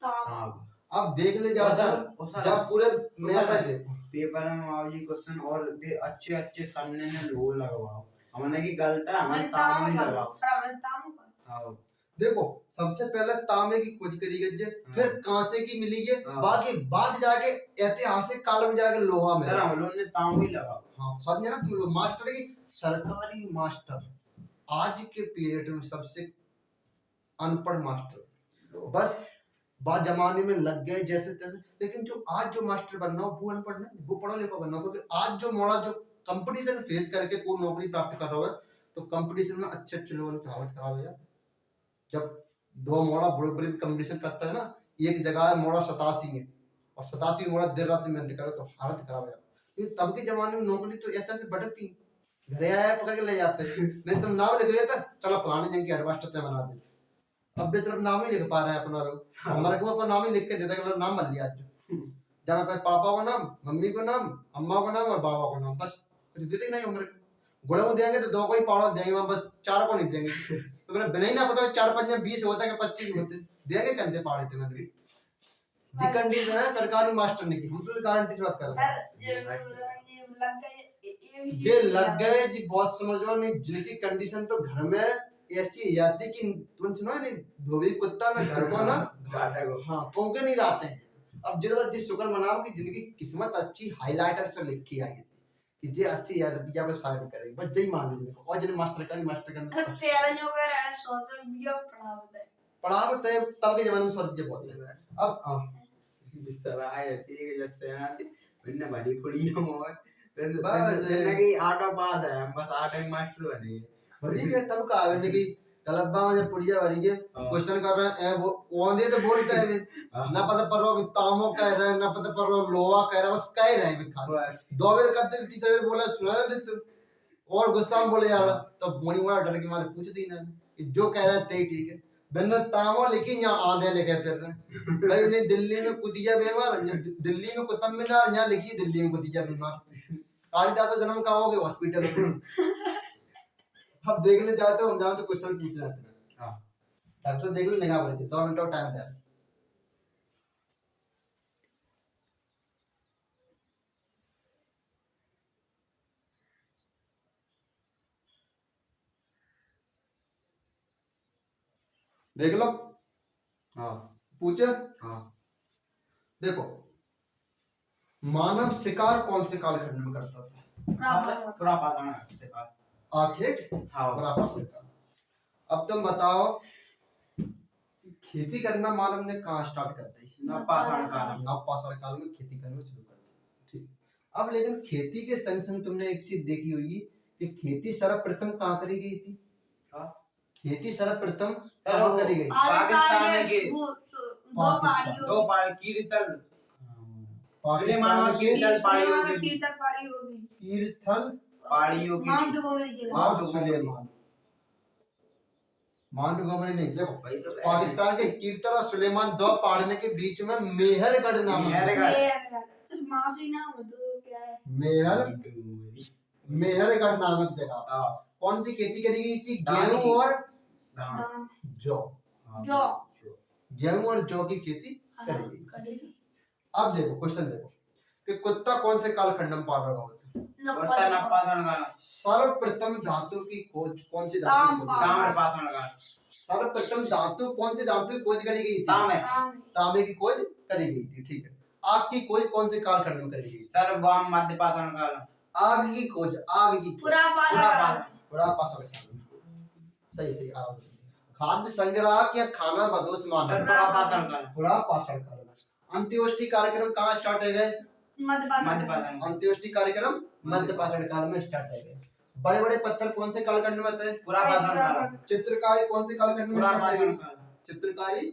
तांबा। अब देख ले जा जब पूरे मैप पे देखो पेपर में आओ जी क्वेश्चन, और दे अच्छे अच्छे सामने ने लोग लगवाओ, हमने की गलत है, हमने तांबा ही लगाओ। देखो सबसे पहले तांबे की खोज करी गई है, फिर कांसे की मिली है, बाकी बाद जाके ऐतिहासिक काल में जाके लोहा मिला। हम लोगों ने तांबा ही लगाओ। हाँ समझे ना तुम लोग, मास्टर की सरकारी मास्टर आज के पीरियड में सबसे अनपढ़ मास्टर, बस बाद जमाने में लग गए जैसे तैसे। लेकिन जो आज जो मास्टर बनना हो वो अनपढ़ नहीं, वो पढ़ा लिखा बनना, क्योंकि आज जो मोड़ा जो कंपटीशन फेस करके कोई नौकरी प्राप्त कर रहा है, तो कंपटीशन में अच्छे अच्छे लोगों की हालत खराब है यार। जब 2 मोड़ा बड़े बड़े कंपटीशन करता है ना, एक जगह है मोड़ा 87 है और 87 मोड़ा देर रात मेहनत करे, तो हालत खराब है। क्योंकि तब के जमाने में नौकरी तो ऐसे ऐसे भटकती, घरे आया पकड़ के ले जाते नहीं तुम नाम लिख लेता, चलो फलाने जन की हेडमास्टर ते बना दे। अब भी तरफ नाम ही लिख पा रहे हैं अपना, हमारे को अपना नाम ही लिख के देता है, नाम बन लिया आज जब अपने पापा को नाम, मम्मी को नाम, अम्मा को नाम और बाबा को नाम, बस कुछ देते नहीं। हमारे गुड़े को देंगे तो 2 को ही पाड़ा देंगे, बस 4 को नहीं देंगे। तो मैंने बिना ही ना पता 4 5 में 20 होता है कि 25 होते देंगे, कंधे पाड़े थे मैंने। ये कंडीशन है सरकारी मास्टर ने की, हम तो गारंटी से बात कर रहे हैं। ये लग गए जी बहुत समझो नहीं, जिनकी कंडीशन तो घर में ऐसी जाती कि तुम सुनो नहीं, धोबी कुत्ता ना घर को ना हाँ पौंके नहीं रहते हैं। अब जिस शुक्र मनाओ कि जिनकी किस्मत अच्छी हाईलाइटर से लिखी आई कि ये 80,000 रुपया पे शादी करेगी, बस यही मान लो। और जिन मास्टर का मास्टर के अंदर पढ़ा तय तब के जमाने में स्वर्ग के बोलते हैं। अब सलाह ठीक है जैसे ना मैंने बड़ी फुड़ी मोर बस की आटा पास है हम बस आटे के मास्टर बने ठीक है तब का आवे ने कि कलब्बा में जब पुड़िया भरी के क्वेश्चन कर रहे हैं वो दे तो बोलता है ना पता पर रो तामो कह रहे हैं ना पता पर रो लोहा कह रहा है, बस कह रहे हैं खाली दो बार करते तीसरे बार बोला सुना दे तू और गुस्सा में बोले यार तो मोनी वाला डर के मारे पूछ दी ना कि जो कह रहा है ते ठीक है बिना तामो लेकिन यहाँ आधे लेके फिर रहे भाई उन्हें दिल्ली में कुतिया बीमार दिल्ली में कुतुब मीनार यहाँ लिखी दिल्ली में कुतिया बीमार कालिदास का जन्म कहाँ हो गया हॉस्पिटल में। अब देखने जाते हो जाओ तो क्वेश्चन पूछ रहे थे हां टाइम से देख लो निगाह बोले 2 मिनट और टाइम दे देख लो हां पूछे हां देखो मानव शिकार कौन से कालखंड में करता था? पूरा पाता है आखेट हां अब तुम बताओ खेती करना मानव ने कहाँ स्टार्ट कर दी? नवपाषाण काल में खेती करना शुरू कर दी। ठीक अब लेकिन खेती के संग संग तुमने एक चीज देखी होगी कि खेती सर्वप्रथम कहाँ करी गई थी? खेती सर्वप्रथम कहाँ करी गई? पाकिस्तान में के दो पहाड़ी कीर्तन पाकिस्तान और कीर्तन पहाड़ियों में की कीर्तन पहाड़ी होगी तीर्थल पहाड़ियों की माउंट गोमेरी जिला और सुलेमान माउंट गोमेरी नहीं देखो पाकिस्तान के कीर्तन और सुलेमान दो पहाड़ने के बीच में मेहरगढ़ नाम मासी नाम हो तो क्या है मेहरगढ़ नामक जगह कौन सी खेती करी गई थी? गेहूं और जौ जो गेहूं और जौ की खेती करी गई। अब देखो क्वेश्चन देखो कि कुत्ता कौन से कालखंड में पाला गया था? सर्वप्रथम धातु की खोज कौन सी सर्वप्रथम धातु कौन सी धातु की खोज करी गई थी? तांबे की खोज करी गई थी। ठीक है आग की खोज कौन से कालखंड में करी गई? मध्य पाषाण काल आग की खोज पुरा पाषाण काल में। सही सही आराम से खाद्य संग्रह या खाना बदोश मानव पुरा पाषाण काल में। अंत्योष्टि कार्यक्रम कहाँ स्टार्ट है गए? अंत्योष्टि कार्यक्रम मध्य पाषाण काल में स्टार्ट है गए। बड़े बड़े पत्थर कौन से कालखंड में आते हैं? चित्रकारी कौन से कालखंड में स्टार्ट है गई? चित्रकारी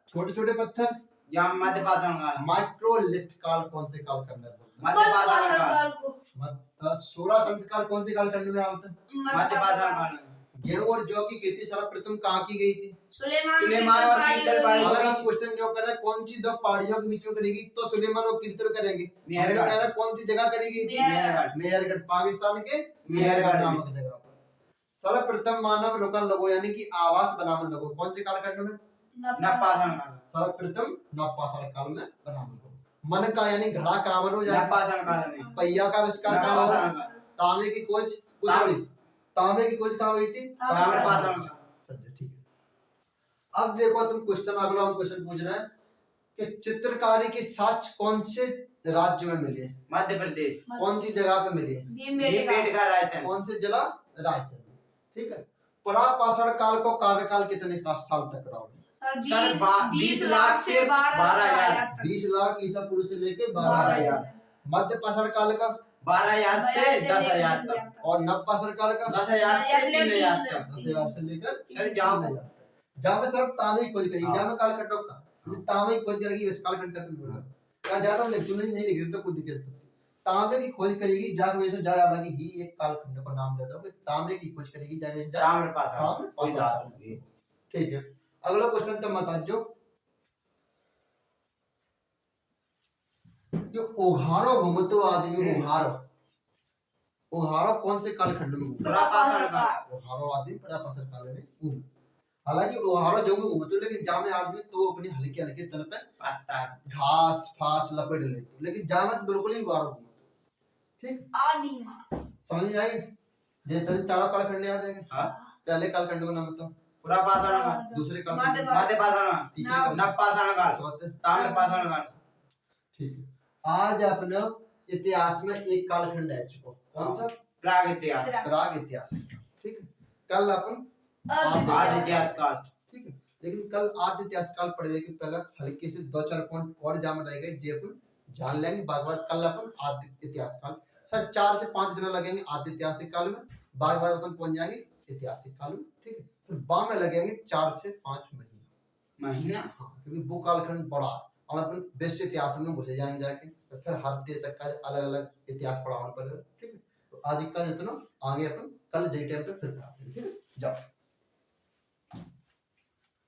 छोटे छोटे पत्थर या मध्य पाषाण काल। माइक्रोलिथ काल कौन से कालखंड में? मध्य पाषाण काल। सोलह संस्कार कौन से कालखंड में आते हैं? मध्य पाषाण काल। गेहूं और जौ की खेती सर्वप्रथम कहाँ की गई थी? सुलेमान और कीर्तन पहाड़ी। अगर हम क्वेश्चन जो कर रहे हैं कौन सी दो पहाड़ियों के बीच में करेगी तो सुलेमान और कीर्तन करेंगे। हम कह रहे हैं कौन सी जगह करी गई थी? मेहरगढ़ पाकिस्तान के मेहरगढ़ नामक जगह पर। सर्वप्रथम मानव रोकन लोगों यानी कि आवास बनावन लोगों कौन से कालखंड में? नवपाषाण काल। सर्वप्रथम नवपाषाण काल में बनावन लोगों। मन का यानी घड़ा कामन हो जाए नवपाषाण काल में। पहिया का आविष्कार कहाँ हुआ? तांबे की खोज तांबे की खोज कहाँ हुई थी? पाषाण काल। ठीक है अब देखो तुम क्वेश्चन अगला हम क्वेश्चन पूछ रहे हैं कि चित्रकारी की साक्ष्य कौन से राज्य में मिले? मध्य प्रदेश। कौन सी जगह पे मिले? भीमबेटका रायसेन। कौन से जिला? रायसेन। ठीक है पुरापाषाण काल को कार्यकाल कितने का साल तक रहा? 20 लाख से 12,000 20 लाख ईसा पूर्व से लेके 12,000। मध्य पाषाण काल का 12,000 से 10,000 तक। और नवपाषाण काल का 10,000 से 3,000 तक। 10,000 से लेकर 3,000 तक। जहाँ पे सिर्फ तांबे की खोज करी जहाँ में कालखंडों का तांबे की खोज करेगी इस कालखंड का तुम बोलो क्या ज्यादा लेक्चर नहीं लिख तो कुछ दिक्कत तांबे की खोज करेगी जहाँ वजह से ज्यादा लगी ही एक कालखंड को नाम देता हूँ तांबे की खोज करेगी ताम्रपाषाण। ठीक है अगला क्वेश्चन तो मत जो उघारो घूमतो आदमी उघारो कौन से कालखंड में? उघारो आदमी पुरापाषाण काल में घूम। हालांकि उघारो जो भी घूमते लेकिन जहाँ में आदमी तो अपनी हल्के हल्के तन पे घास फास लपेट लेते लेकिन जहाँ में बिल्कुल ही उघारो घूमते। ठीक समझ आएगी? जे तेरे चारों कालखंड याद है? पहले कालखंड को नाम बताओ। पुरापाषाण काल। दूसरे काल मध्य पाषाण काल। तीसरे नवपाषाण काल। चौथे ताम्रपाषाण काल। ठीक है आज अपने इतिहास में एक कालखंड है चुको कौन सा? प्राग इतिहास। प्राग इतिहास। ठीक है कल अपन आज इतिहास काल। ठीक है लेकिन कल आद्य इतिहास काल पढ़ेगा कि पहला हल्के से 2-4 पॉइंट और जाम रहेगा जे अपन जान लेंगे। बाद कल अपन आद्य इतिहास काल शायद 4 से 5 दिन लगेंगे आद्य ऐतिहासिक काल में, बाद अपन पहुंच जाएंगे ऐतिहासिक काल में, ठीक है। फिर बाद में लगेंगे 4 से 5 महीना। हाँ, क्योंकि वो कालखंड बड़ा और अपन विश्व इतिहास में घुसे जाएंगे जाके, तो फिर हर देश का अलग अलग इतिहास पढ़ाना पड़ेगा, ठीक है। तो आज का जितना आगे अपन कल जे टाइम पे फिर पढ़ाते हैं, ठीक है। जाओ।